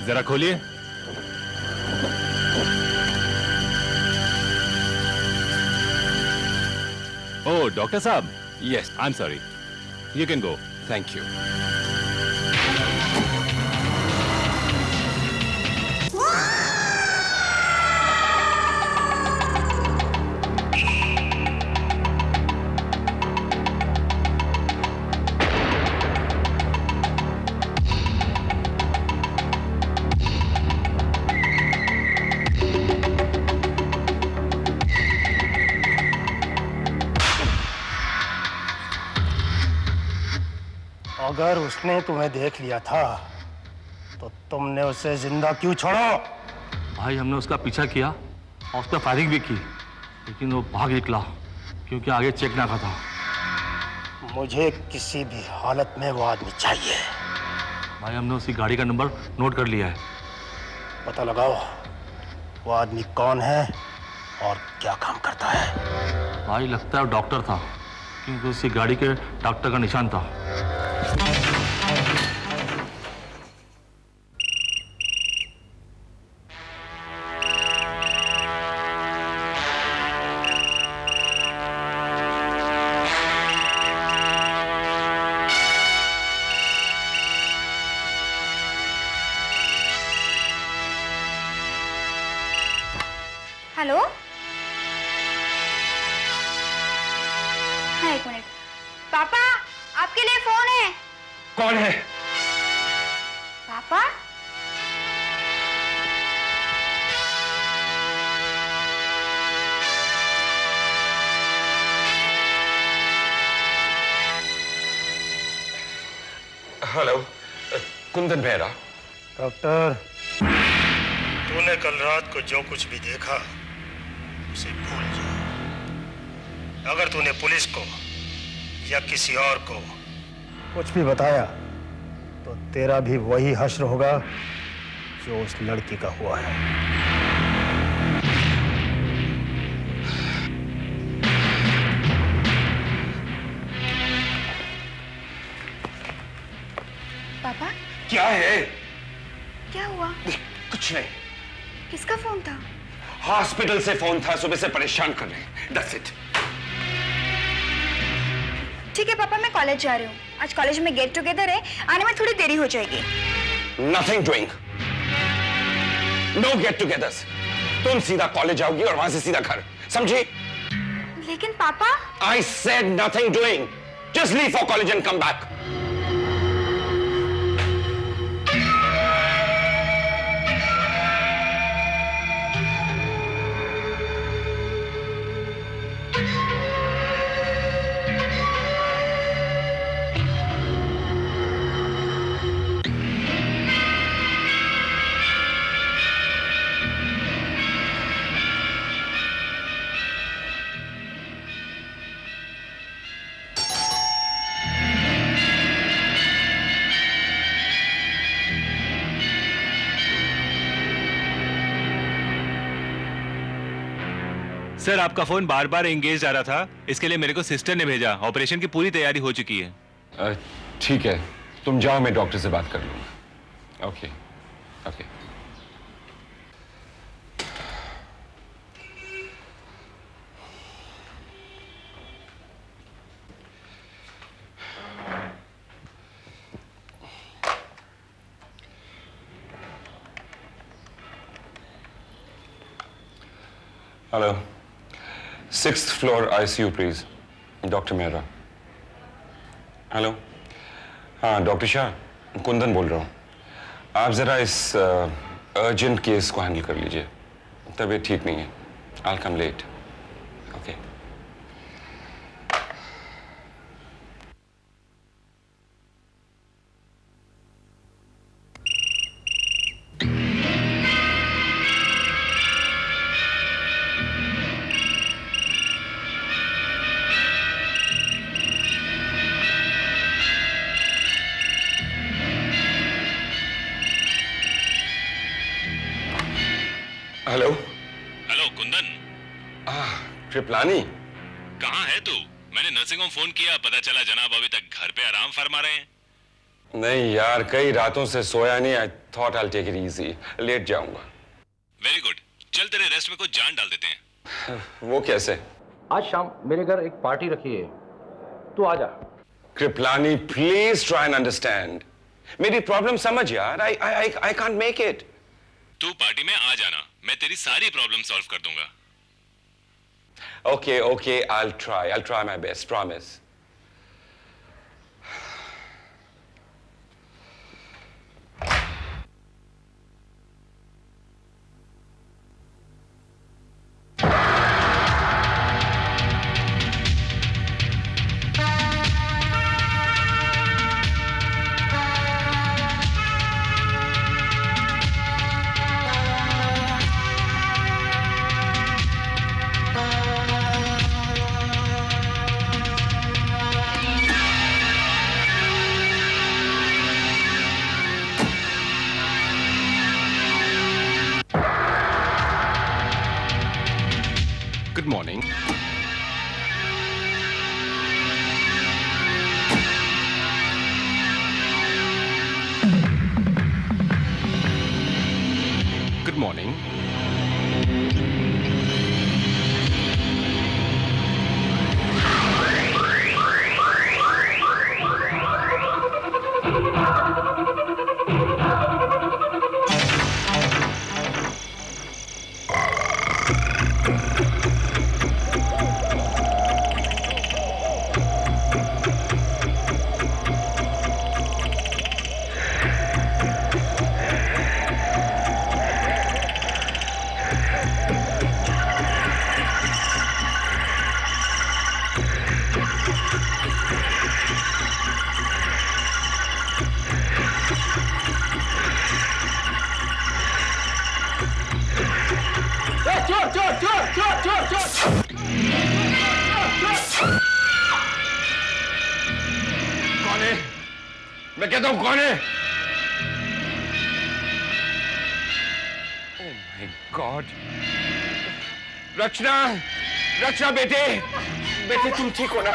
जरा खोलिए। ओह डॉक्टर साहब, yes I am sorry, you can go. Thank you. अगर उसने तुम्हें देख लिया था तो तुमने उसे जिंदा क्यों छोड़ा? भाई हमने उसका पीछा किया और उसका फायरिंग भी की, लेकिन वो भाग निकला क्योंकि आगे चेक ना था। मुझे किसी भी हालत में वो आदमी चाहिए। भाई हमने उसकी गाड़ी का नंबर नोट कर लिया है। पता लगाओ वो आदमी कौन है और क्या काम करता है। भाई लगता है वो डॉक्टर था, क्योंकि उसकी गाड़ी के डॉक्टर का निशान था। हेलो, हाँ एक मिनट। पापा आपके लिए फोन है। कौन है? पापा हेलो, कुंदन मेहरा। डॉक्टर, तूने कल रात को जो कुछ भी देखा उसे भूल जा। अगर तूने पुलिस को या किसी और को कुछ भी बताया तो तेरा भी वही हश्र होगा जो उस लड़की का हुआ है। पापा क्या है? क्या हुआ? कुछ नहीं। किसका फोन था? हॉस्पिटल से फोन था, सुबह से परेशान कर रहे हैं। That's it. ठीक है पापा, मैं कॉलेज जा रही हूँ। आज कॉलेज में गेट टुगेदर है, आने में थोड़ी देरी हो जाएगी। Nothing doing. No get-togethers. तुम सीधा कॉलेज जाओगी और वहां से सीधा घर, समझी? लेकिन पापा। I said nothing doing. Just leave for college and come back. Sir, आपका फोन बार बार एंगेज आ रहा था, इसके लिए मेरे को सिस्टर ने भेजा। ऑपरेशन की पूरी तैयारी हो चुकी है। ठीक है, तुम जाओ, मैं डॉक्टर से बात कर लूंगा। Okay okay. Hello, 6th floor ICU please, doctor Mehra. Hello, हाँ डॉक्टर शाह, कुंदन बोल रहा हूँ। आप जरा इस अर्जेंट केस को हैंडल कर लीजिए, तबीयत ठीक नहीं है। I'll come late. Okay. Hello hello Kundan. Kripalani, कहाँ है तू? मैंने नर्सिंग होम फोन किया, पता चला जनाब अभी तक घर पे आराम फरमा रहे हैं। नहीं यार, कई रातों से सोया नहीं। I thought I take it easy, लेट जाऊंगा। वेरी गुड, चल तेरे रेस्ट में कुछ जान डाल देते हैं। वो कैसे? आज शाम मेरे घर एक पार्टी रखी है, तू आ जा। Kripalani please try and understand. मेरी प्रॉब्लम समझ यार। I can't make it. तू पार्टी में आ जाना, मैं तेरी सारी प्रॉब्लम सॉल्व कर दूंगा। Okay, okay, I'll try my best, promise. Good morning. Good morning. मैं कहता हूं कौन है? Oh my God! रचना, रचना बेटे, बेटे तुम ठीक हो ना?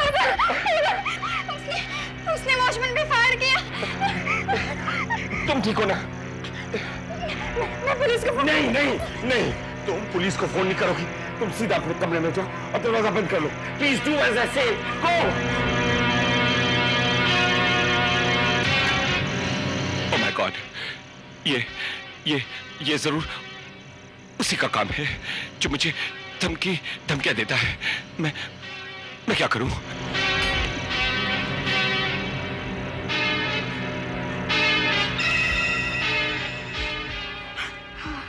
उसने वॉचमैन पे फायर किया। तुम ठीक हो ना? मैं पुलिस को फोन नहीं नहीं नहीं, तुम पुलिस को फोन नहीं करोगी। तुम सीधा अपने कमरे में जाओ और दरवाजा बंद कर लो। प्लीज डू एज आई से। गो। ओह माय गॉड, ये जरूर उसी का काम है जो मुझे धमकियां देता है। मैं क्या करूं?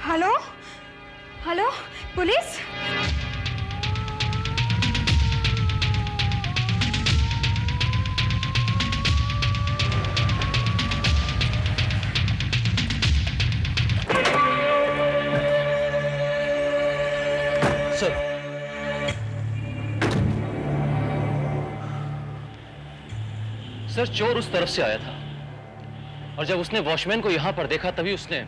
Hello hello, police? Sir, sir चोर उस तरफ से आया था और जब उसने वॉचमैन को यहां पर देखा तभी उसने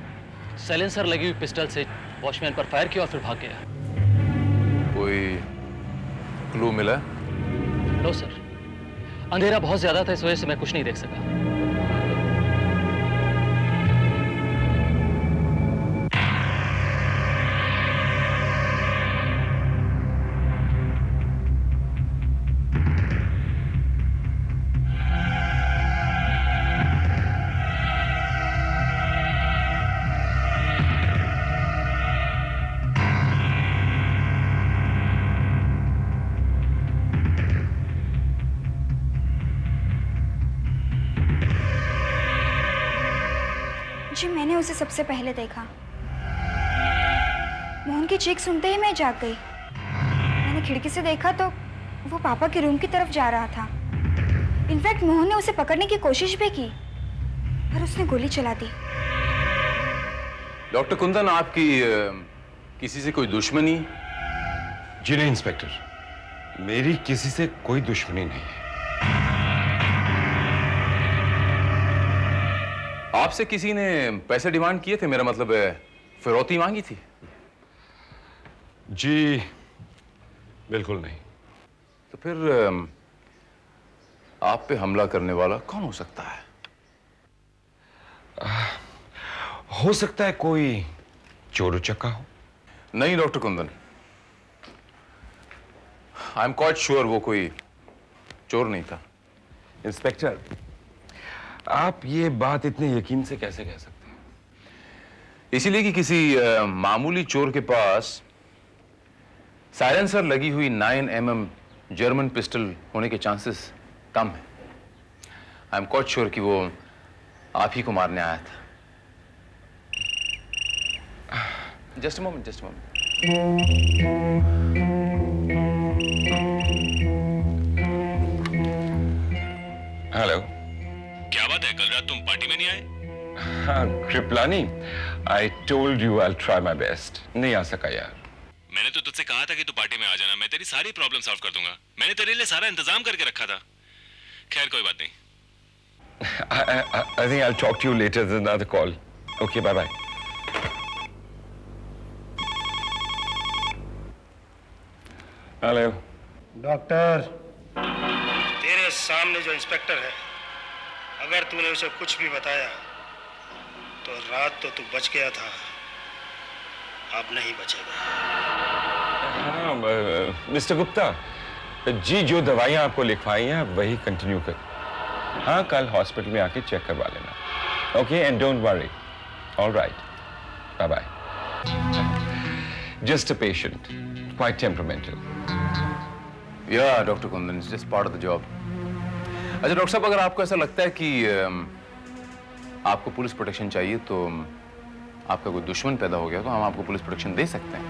साइलेंसर लगी हुई पिस्टल से वॉचमैन पर फायर किया और फिर भाग गया। कोई क्लू मिला? नो सर, अंधेरा बहुत ज्यादा था, इस वजह से मैं कुछ नहीं देख सका। जी, मैंने उसे सबसे पहले देखा। मोहन की चीख सुनते ही मैं जाग गई। मैंने खिड़की से देखा तो वो पापा के रूम की तरफ जा रहा था। इनफैक्ट मोहन ने उसे पकड़ने की कोशिश भी की पर उसने गोली चला दी। डॉक्टर कुंदन, आपकी किसी से कोई दुश्मनी? जी नहीं इंस्पेक्टर, मेरी किसी से कोई दुश्मनी नहीं है। आपसे किसी ने पैसे डिमांड किए थे? मेरा मतलब है फिरौती मांगी थी? जी बिल्कुल नहीं। तो फिर आप पे हमला करने वाला कौन हो सकता है? हो सकता है कोई चोर उचक्का हो। नहीं doctor Kundan, I am quite sure वो कोई चोर नहीं था। इंस्पेक्टर, आप ये बात इतने यकीन से कैसे कह सकते हैं? इसीलिए कि किसी मामूली चोर के पास साइलेंसर लगी हुई 9mm जर्मन पिस्टल होने के चांसेस कम है। आई एम क्वाइट श्योर कि वो आप ही को मारने आया था। Just a moment, just a moment. Hello. क्या बात है, कल रात तुम पार्टी में नहीं आए? हाँ Kripalani, I told you I try my best. नहीं आ सका यार। मैंने तो तुझसे कहा था कि तू पार्टी में आ जाना, मैं तेरी सारी प्रॉब्लम सॉल्व कर दूंगा। मैंने तेरे लिए सारा इंतजाम करके रखा था। खैर कोई बात नहीं। I think I'll talk to you later. There's another call. Okay, bye bye. Hello doctor, तेरे सामने जो इंस्पेक्टर है, अगर तूने उसे कुछ भी बताया तो रात तो तू बच गया था, अब नहीं बचेगा। हाँ मिस्टर गुप्ता जी, जो दवाइयाँ आपको लिखवाई हैं आप वही कंटिन्यू कर। हाँ, कल हॉस्पिटल में आके चेक करवा लेना। Okay, and don't worry. All right, bye bye. Just a patient, quite temperamental. या doctor Kundan, it's just part of the job. अच्छा डॉक्टर साहब, अगर आपको ऐसा लगता है कि आपको पुलिस प्रोटेक्शन चाहिए तो आपका कोई दुश्मन पैदा हो गया तो हम आपको पुलिस प्रोटेक्शन दे सकते हैं।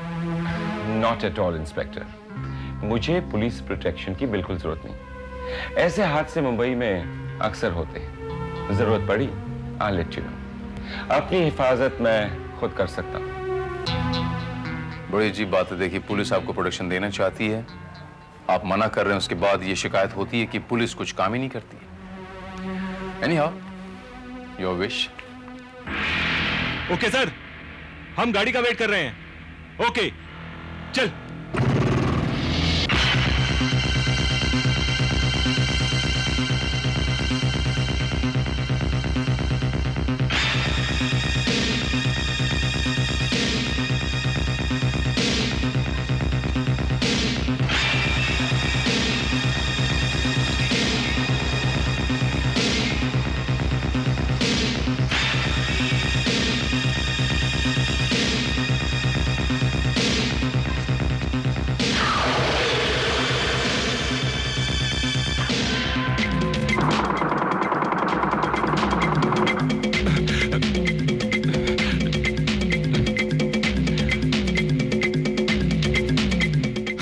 नॉट एट ऑल इंस्पेक्टर, मुझे पुलिस प्रोटेक्शन की बिल्कुल जरूरत नहीं। ऐसे हादसे मुंबई में अक्सर होते हैं। जरूरत पड़ी I'll let you know। अपनी हिफाजत मैं खुद कर सकता हूँ। बड़ी अजीब बात है। देखिए, पुलिस आपको प्रोटेक्शन देना चाहती है, आप मना कर रहे हैं, उसके बाद ये शिकायत होती है कि पुलिस कुछ काम ही नहीं करती। Anyhow, your wish. Okay sir, हम गाड़ी का वेट कर रहे हैं। ओके, चल।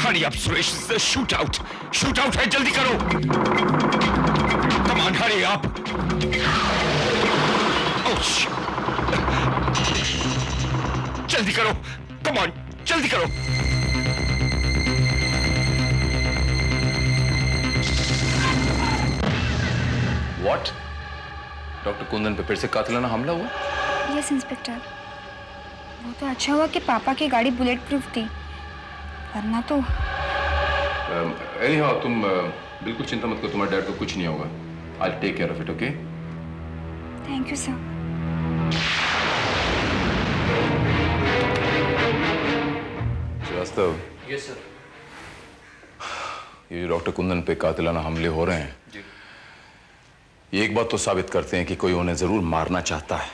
Hurry up, Suresh. It's a shootout. Shootout है, जल्दी करो. Come on, hurry up. Oh, जल्दी करो. Come on, जल्दी करो. What? डॉक्टर कुंदन पे फिर से कातिलाना हमला हुआ? Yes inspector. वो तो अच्छा हुआ कि पापा की गाड़ी बुलेट प्रूफ थी, वरना तो Anyhow, तुम बिल्कुल चिंता मत करो, तुम्हारे डैड को कुछ नहीं होगा। I'll take care of it, okay? Thank you sir. Srivastava. Yes sir. ये जो डॉक्टर कुंदन पे कातिलाना हमले हो रहे हैं, ये एक बात तो साबित करते हैं कि कोई उन्हें जरूर मारना चाहता है।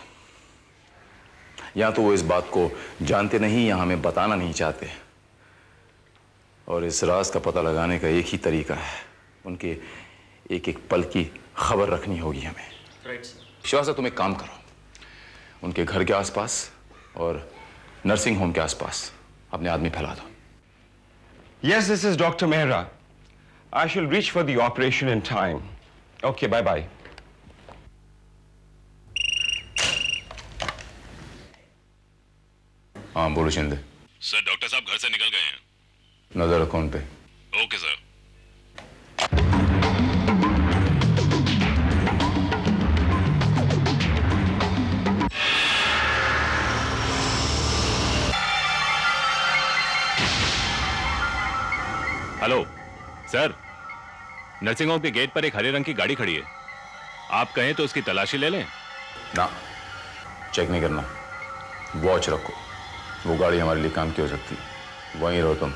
या तो वो इस बात को जानते नहीं या हमें बताना नहीं चाहते, और इस राज का पता लगाने का एक ही तरीका है, उनके एक एक पल की खबर रखनी होगी हमें। Right sir. श्रीवास्तव, तुम एक काम करो, उनके घर के आसपास और नर्सिंग होम के आसपास अपने आदमी फैला दो। Yes, this is Dr. Mehra. I shall reach for the operation in time. Okay, bye-bye. हाँ, बोलो शिंदे। सर, डॉक्टर साहब घर से निकल गए हैं। नजर रखो उन पे। Okay sir. Hello sir, nursing home के गेट पर एक हरे रंग की गाड़ी खड़ी है, आप कहें तो उसकी तलाशी ले लें? ना, चेक नहीं करना, वॉच रखो, वो गाड़ी हमारे लिए काम की हो सकती है। वहीं रहो तुम,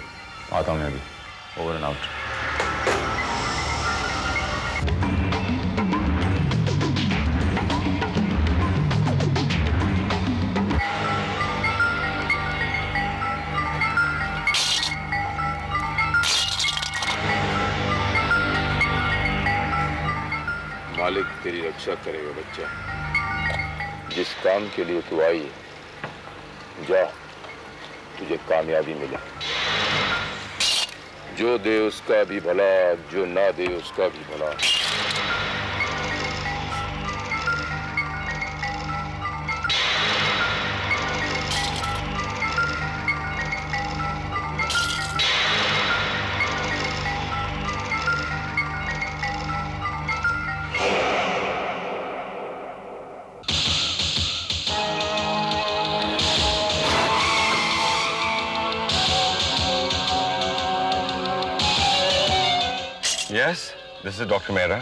आता हूं मैं अभी। Over and out. मालिक तेरी रक्षा करेगा बच्चा। जिस काम के लिए तू आई जा, तुझे कामयाबी मिले। जो दे उसका भी भला, जो ना दे उसका भी भला। Yes, this is Dr. Mehra.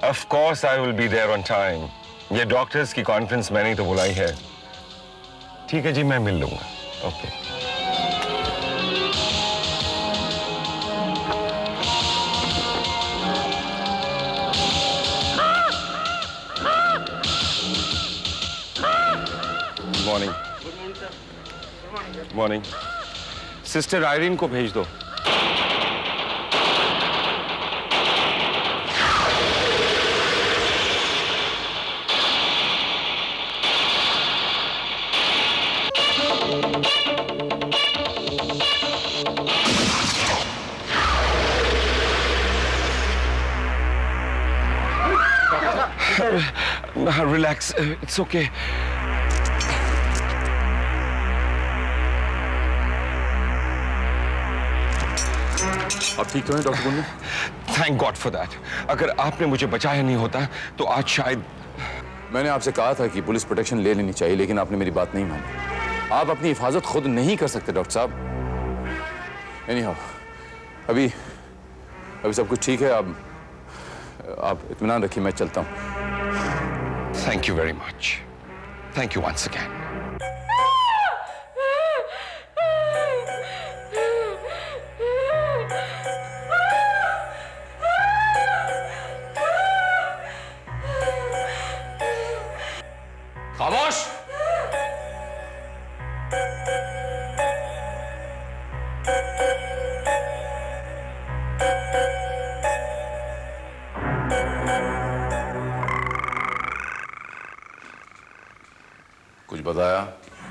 Of course, I will be there on time. ये डॉक्टर्स की कॉन्फ्रेंस मैंने तो बुलाई है। ठीक है जी, मैं मिल लूंगा। Okay. Good morning. Good morning. Sister Irene को भेज दो। Relax, it's okay. अब ठीक तो है doctor Kundan? Thank God for that. अगर आपने मुझे बचाया नहीं होता तो आज शायद मैंने आपसे कहा था कि पुलिस प्रोटेक्शन ले लेनी चाहिए, लेकिन आपने मेरी बात नहीं मानी। आप अपनी हिफाजत खुद नहीं कर सकते डॉक्टर साहब। एनीहाउ, अभी सब कुछ ठीक है। आप इत्मीनान रखिए, मैं चलता हूँ। Thank you very much. Thank you once again. खामोश। कुछ बताया?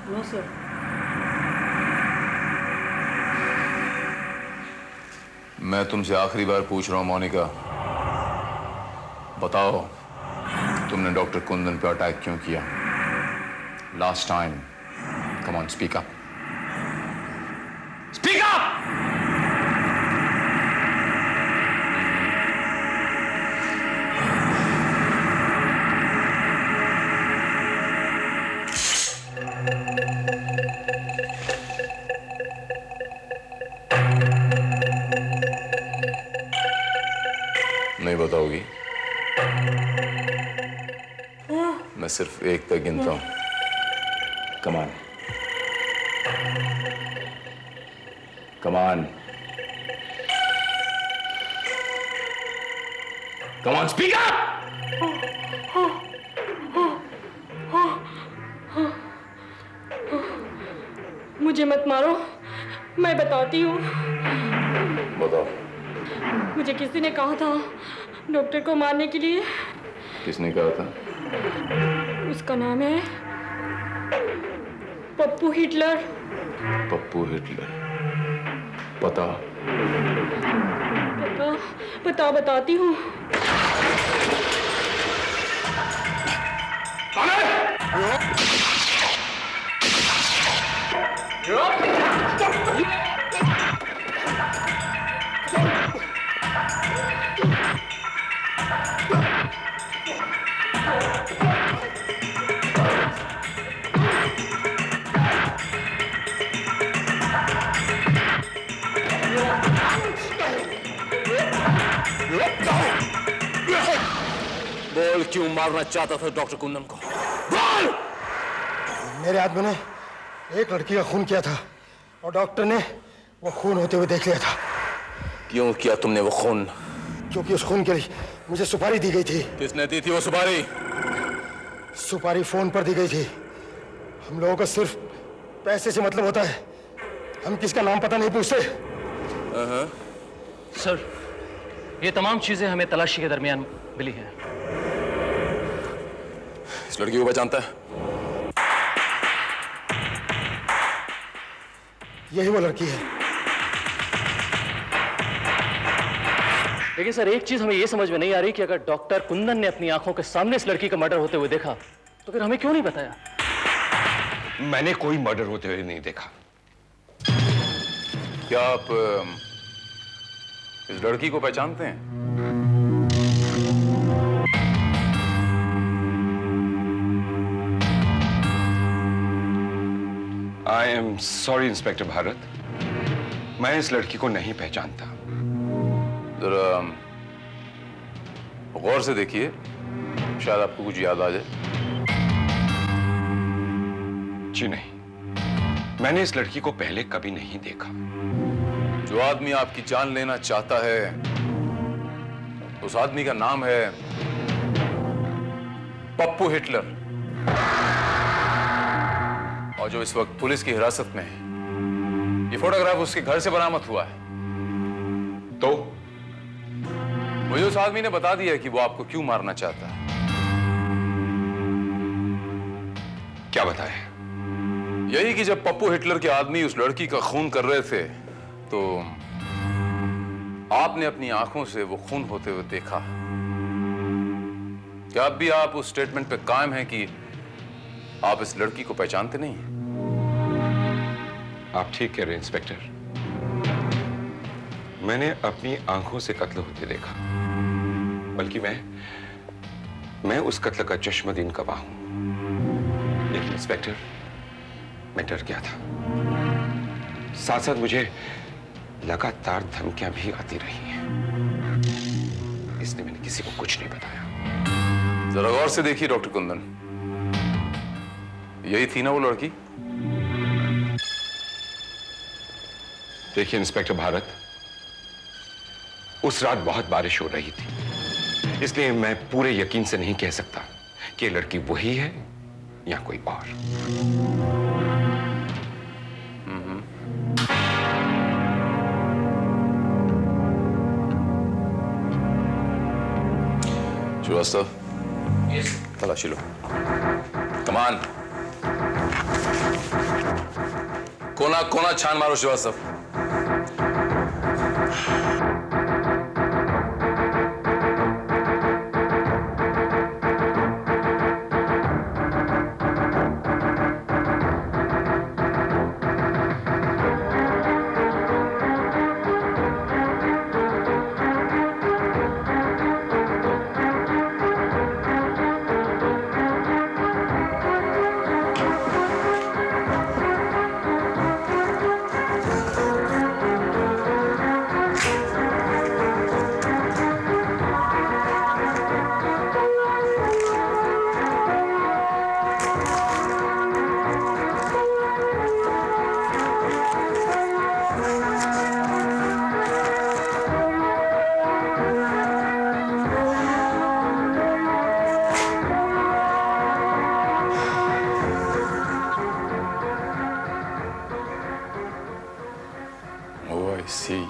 No sir. मैं तुमसे आखिरी बार पूछ रहा हूं मोनिका, बताओ तुमने डॉक्टर कुंदन पे अटैक क्यों किया? Last time, come on, speak up. Speak up! नहीं बताओगी? मैं सिर्फ एक तक गिनता हूं। Come on, come on, come on, speak up! मुझे मत मारो, मैं बताती हूँ। बताओ। मुझे किसी ने कहा था डॉक्टर को मारने के लिए। किसने कहा था? उसका नाम है पप्पू हिटलर। पप्पू हिटलर? पता? पता बताती हूँ। बोल, क्यों मारना चाहता था डॉक्टर कुंदन को? बोल! मेरे आदमी ने एक लड़की का खून किया था और डॉक्टर ने वो खून होते हुए देख लिया था। क्यों किया तुमने वो खून? क्योंकि उस खून के लिए मुझे सुपारी दी गई थी। किसने दी थी वो सुपारी? सुपारी फोन पर दी गई थी। हम लोगों को सिर्फ पैसे से मतलब होता है, हम किसका नाम पता नहीं पूछते। सर, ये तमाम चीजें हमें तलाशी के दरमियान मिली हैं। इस लड़की को पहचानता है? यही वो लड़की है। लेकिन सर, एक चीज हमें यह समझ में नहीं आ रही कि अगर डॉक्टर कुंदन ने अपनी आंखों के सामने इस लड़की का मर्डर होते हुए देखा तो फिर हमें क्यों नहीं बताया? मैंने कोई मर्डर होते हुए नहीं देखा। क्या आप इस लड़की को पहचानते हैं? I am sorry inspector Bharat, मैं इस लड़की को नहीं पहचानता। जरा गौर से देखिए, शायद आपको कुछ याद आ जाए। जी नहीं, मैंने इस लड़की को पहले कभी नहीं देखा। जो आदमी आपकी जान लेना चाहता है, उस आदमी का नाम है पप्पू हिटलर, और जो इस वक्त पुलिस की हिरासत में है। ये फोटोग्राफ उसके घर से बरामद हुआ है। तो मुझे उस आदमी ने बता दिया कि वो आपको क्यों मारना चाहता है। क्या बताया? यही कि जब पप्पू हिटलर के आदमी उस लड़की का खून कर रहे थे तो आपने अपनी आंखों से वो खून होते हुए देखा। क्या अब भी आप उस स्टेटमेंट पे कायम हैं कि आप इस लड़की को पहचानते नहीं? आप ठीक कह रहे हैं इंस्पेक्टर, मैंने अपनी आंखों से कत्ल होते देखा, बल्कि मैं उस कत्ल का चश्मदीन गवाह हूं। लेकिन इंस्पेक्टर, मैं डर गया था। साथ साथ मुझे लगातार धमकियां भी आती रही हैं। इसलिए मैंने किसी को कुछ नहीं बताया। जरा गौर से देखिए डॉक्टर कुंदन, यही थी ना वो लड़की? देखिए इंस्पेक्टर भारत, उस रात बहुत बारिश हो रही थी, इसलिए मैं पूरे यकीन से नहीं कह सकता कि ये लड़की वही है या कोई और। श्रीवास्तव, तलाशी लो। कमान, कोना कोना छान मारो श्रीवास्तव। see.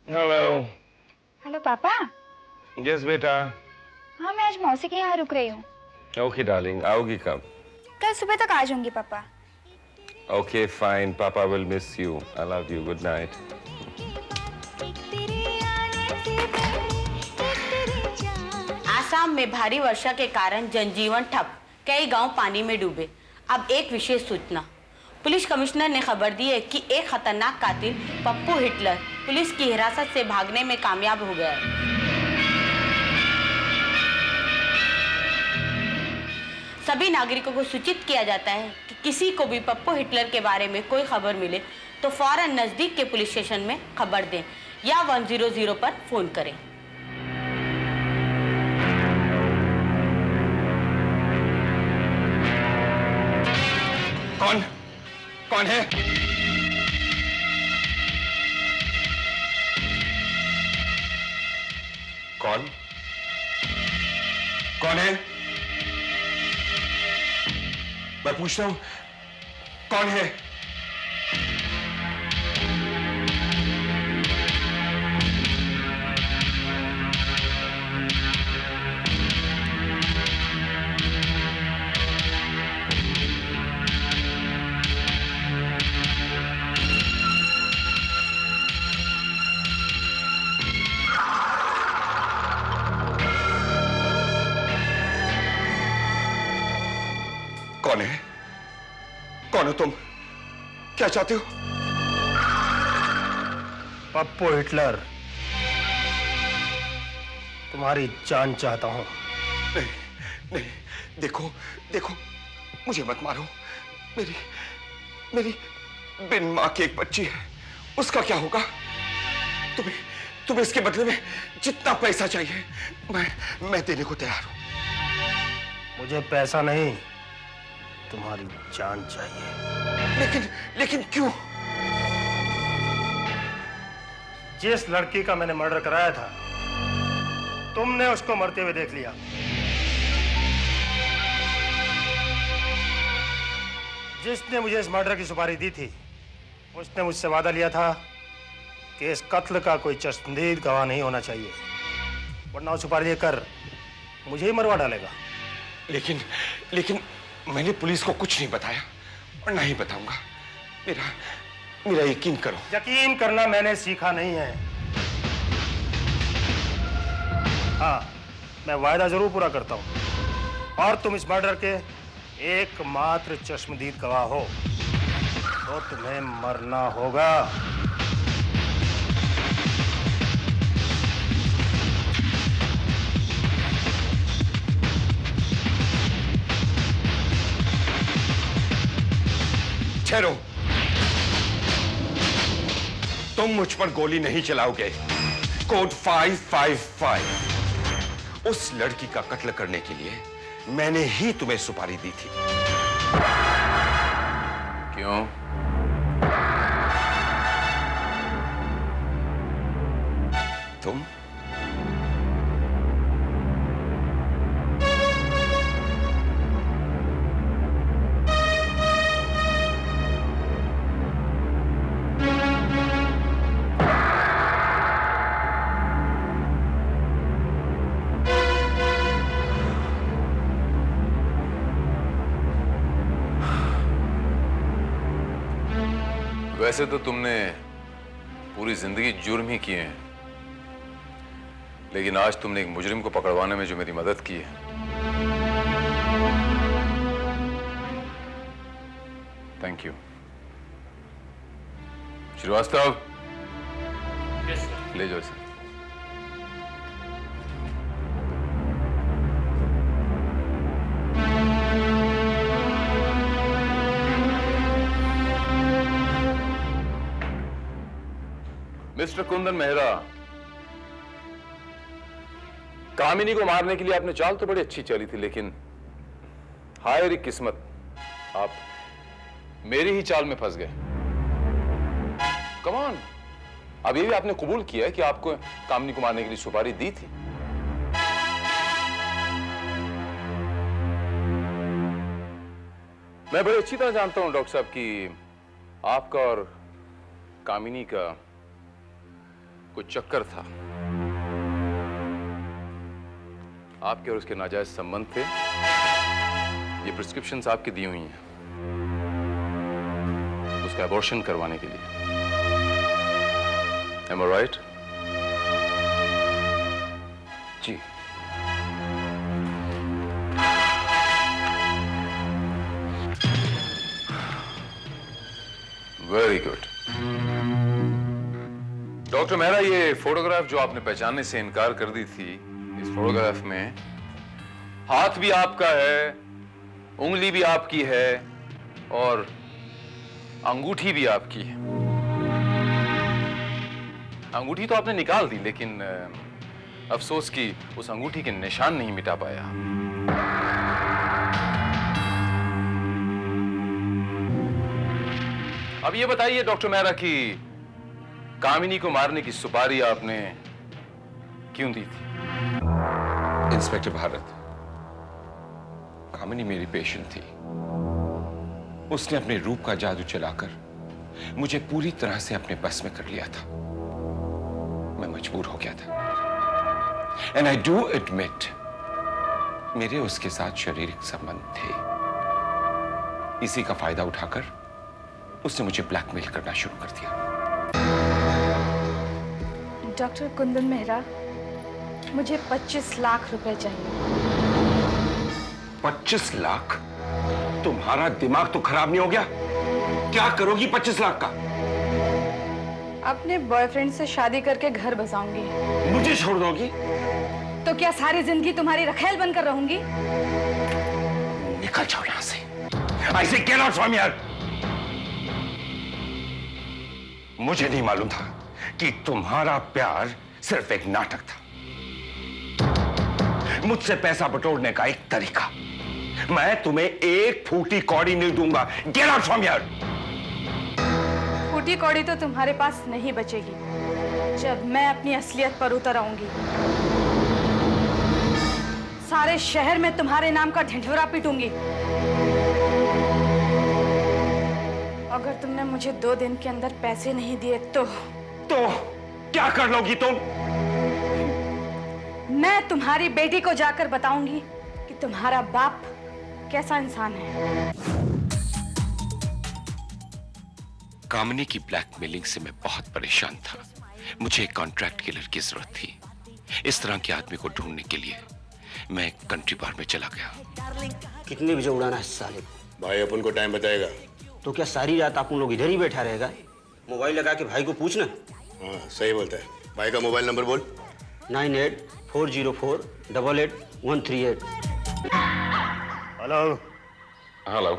हेलो। हेलो पापा। यस बेटा। हाँ, मैं आज मौसी के यहाँ रुक रही हूँ। ओके डार्लिंग, आओगी कब? कल सुबह तक आ जाऊंगी पापा। ओके फाइन, पापा will miss you. I love you, good night. Assam में भारी वर्षा के कारण जनजीवन ठप, कई गांव पानी में डूबे। अब एक विशेष सूचना, पुलिस कमिश्नर ने खबर दी है कि एक खतरनाक कातिल पप्पू हिटलर पुलिस की हिरासत से भागने में कामयाब हो गया है। सभी नागरिकों को सूचित किया जाता है कि किसी को भी पप्पू हिटलर के बारे में कोई खबर मिले तो फौरन नजदीक के पुलिस स्टेशन में खबर दें या 100 पर फोन करें। कौन है? कौन है? मैं पूछता हूं, कौन है? कौन है? कौन हो तुम? क्या चाहते हो? पप्पू हिटलर, तुम्हारी जान चाहता हूं। नहीं, नहीं, देखो, देखो, मुझे मत मारो। मेरी बिन मां की एक बच्ची है, उसका क्या होगा? तुम्हें इसके बदले में जितना पैसा चाहिए, मैं देने को तैयार हूं। मुझे पैसा नहीं, तुम्हारी जान चाहिए। लेकिन क्यों? जिस लड़की का मैंने मर्डर कराया था, तुमने उसको मरते हुए देख लिया। जिसने मुझे इस मर्डर की सुपारी दी थी, उसने मुझसे वादा लिया था कि इस कत्ल का कोई चश्मदीद गवाह नहीं होना चाहिए, वरना वो सुपारी देकर मुझे ही मरवा डालेगा। लेकिन मैंने पुलिस को कुछ नहीं बताया और ना ही बताऊंगा। मेरा यकीन करो। यकीन करना मैंने सीखा नहीं है। हाँ, मैं वायदा जरूर पूरा करता हूं। और तुम इस मर्डर के एकमात्र चश्मदीद गवाह हो, तो तुम्हें मरना होगा। ठहरो, तुम मुझ पर गोली नहीं चलाओगे। कोड 555। उस लड़की का कत्ल करने के लिए मैंने ही तुम्हें सुपारी दी थी। क्यों? तुम वैसे तो तुमने पूरी जिंदगी जुर्म ही किए हैं, लेकिन आज तुमने एक मुजरिम को पकड़वाने में जो मेरी मदद की है, थैंक यू। श्रीवास्तव, ले जाओ इसे। मिस्टर कुंदन मेहरा, कामिनी को मारने के लिए आपने चाल तो बड़ी अच्छी चली थी, लेकिन हाय रे किस्मत, आप मेरी ही चाल में फंस गए। कम ऑन, अब ये भी आपने कबूल किया है कि आपको कामिनी को मारने के लिए सुपारी दी थी। मैं बड़ी अच्छी तरह जानता हूं डॉक्टर साहब कि आपका और कामिनी का कुछ चक्कर था। आपके और उसके नाजायज संबंध थे। ये प्रिस्क्रिप्शंस आपकी दी हुई हैं उसका अबॉर्शन करवाने के लिए। Am I right? जी। Very good. डॉक्टर मेहरा, ये फोटोग्राफ जो आपने पहचानने से इनकार कर दी थी, इस फोटोग्राफ में हाथ भी आपका है, उंगली भी आपकी है और अंगूठी भी आपकी है। अंगूठी तो आपने निकाल दी, लेकिन अफसोस कि उस अंगूठी के निशान नहीं मिटा पाया। अब ये बताइए डॉक्टर मेहरा कि कामिनी को मारने की सुपारी आपने क्यों दी थी? इंस्पेक्टर भारत, कामिनी मेरी पेशेंट थी। उसने अपने रूप का जादू चलाकर मुझे पूरी तरह से अपने बस में कर लिया था। मैं मजबूर हो गया था। एंड आई डू एडमिट, मेरे उसके साथ शारीरिक संबंध थे। इसी का फायदा उठाकर उसने मुझे ब्लैकमेल करना शुरू कर दिया। डॉक्टर कुंदन मेहरा, मुझे 25 लाख रुपए चाहिए। 25 लाख? तुम्हारा दिमाग तो खराब नहीं हो गया? क्या करोगी 25 लाख का? अपने बॉयफ्रेंड से शादी करके घर बसाऊंगी। मुझे छोड़ दोगी? तो क्या सारी जिंदगी तुम्हारी रखेल बनकर रहूंगी? निकल जाओ यहां से। I say get out from here। मुझे नहीं मालूम था कि तुम्हारा प्यार सिर्फ एक नाटक था, मुझसे पैसा बटोरने का एक तरीका। मैं तुम्हें एक फूटी कौड़ी नहीं दूंगा। Get out from here. फूटी कौड़ी तो तुम्हारे पास नहीं बचेगी जब मैं अपनी असलियत पर उतर आऊंगी। सारे शहर में तुम्हारे नाम का ढिंढोरा पीटूंगी। अगर तुमने मुझे 2 दिन के अंदर पैसे नहीं दिए तो क्या कर लोगी तुम? मैं तुम्हारी बेटी को जाकर बताऊंगी कि तुम्हारा बाप कैसा इंसान है। कामिनी की ब्लैकमेलिंग से मैं बहुत परेशान था। मुझे एक कॉन्ट्रैक्ट किलर की जरूरत थी। इस तरह के आदमी को ढूंढने के लिए मैं कंट्री बार में चला गया। कितने बजे उड़ाना है साले को? भाई अपन को टाइम बताएगा। तो क्या सारी रात आप लोग इधर ही बैठा रहेगा? मोबाइल लगा के भाई को पूछना। हाँ सही बोलता है। भाई का मोबाइल नंबर बोल। 9840488138। Hello hello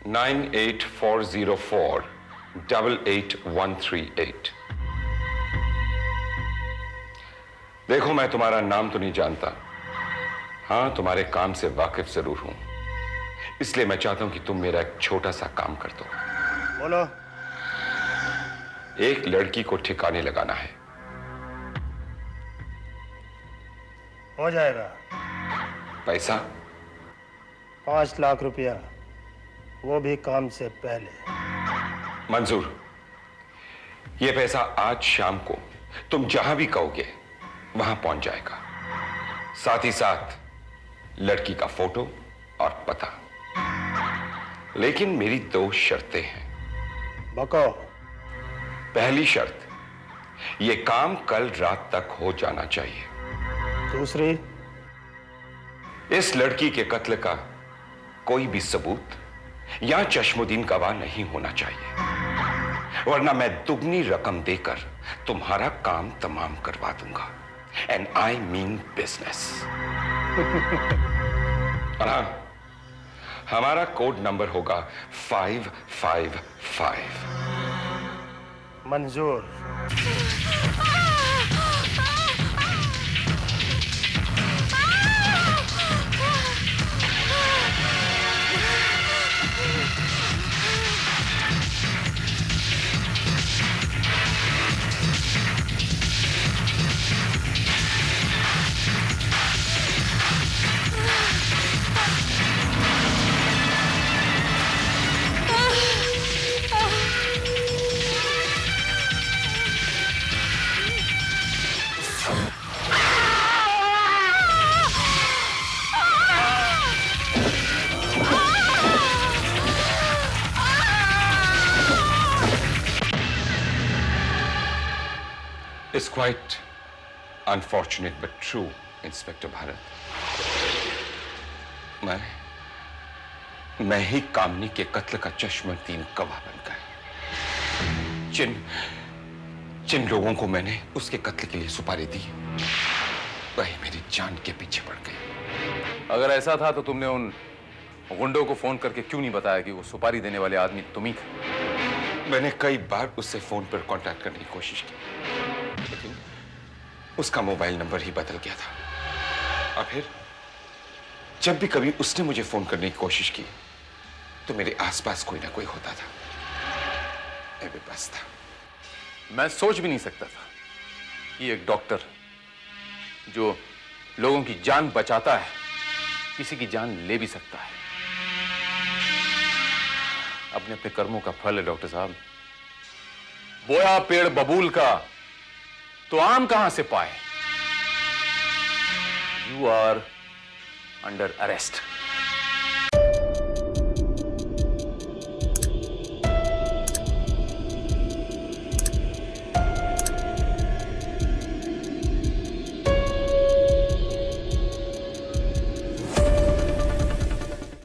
9840488138। देखो मैं तुम्हारा नाम तो नहीं जानता, हाँ तुम्हारे काम से वाकिफ जरूर हूं, इसलिए मैं चाहता हूं कि तुम मेरा एक छोटा सा काम कर दो। बोलो। एक लड़की को ठिकाने लगाना है। हो जाएगा। पैसा 5 लाख रुपया, वो भी काम से पहले। मंजूर। ये पैसा आज शाम को तुम जहां भी कहोगे वहां पहुंच जाएगा, साथ ही साथ लड़की का फोटो और पता। लेकिन मेरी 2 शर्तें हैं। बको। पहली शर्त, ये काम कल रात तक हो जाना चाहिए। दूसरी, इस लड़की के कत्ल का कोई भी सबूत या चश्मुद्दीन गवाह नहीं होना चाहिए, वरना मैं दुगनी रकम देकर तुम्हारा काम तमाम करवा दूंगा। And I mean business. और हाँ, हमारा कोड नंबर होगा 555। मंजूर। It's quite unfortunate but true, inspector Bharat. मैं ही कामनी के कत्ल का चश्मदीन गवाह बन गया। जिन लोगों को मैंने उसके कत्ल के लिए सुपारी दी, वही मेरी जान के पीछे पड़ गए। अगर ऐसा था तो तुमने उन गुंडों को फोन करके क्यों नहीं बताया कि वो सुपारी देने वाले आदमी तुम ही थे? मैंने कई बार उससे फोन पर कांटेक्ट करने की कोशिश की, लेकिन उसका मोबाइल नंबर ही बदल गया था। और फिर जब भी कभी उसने मुझे फोन करने की कोशिश की तो मेरे आसपास कोई ना कोई होता था। मैं बेबस था। मैं सोच भी नहीं सकता था कि एक डॉक्टर जो लोगों की जान बचाता है किसी की जान ले भी सकता है। अपने अपने कर्मों का फल है डॉक्टर साहब। बोया पेड़ बबूल का तो आम कहां से पाए। You are under arrest.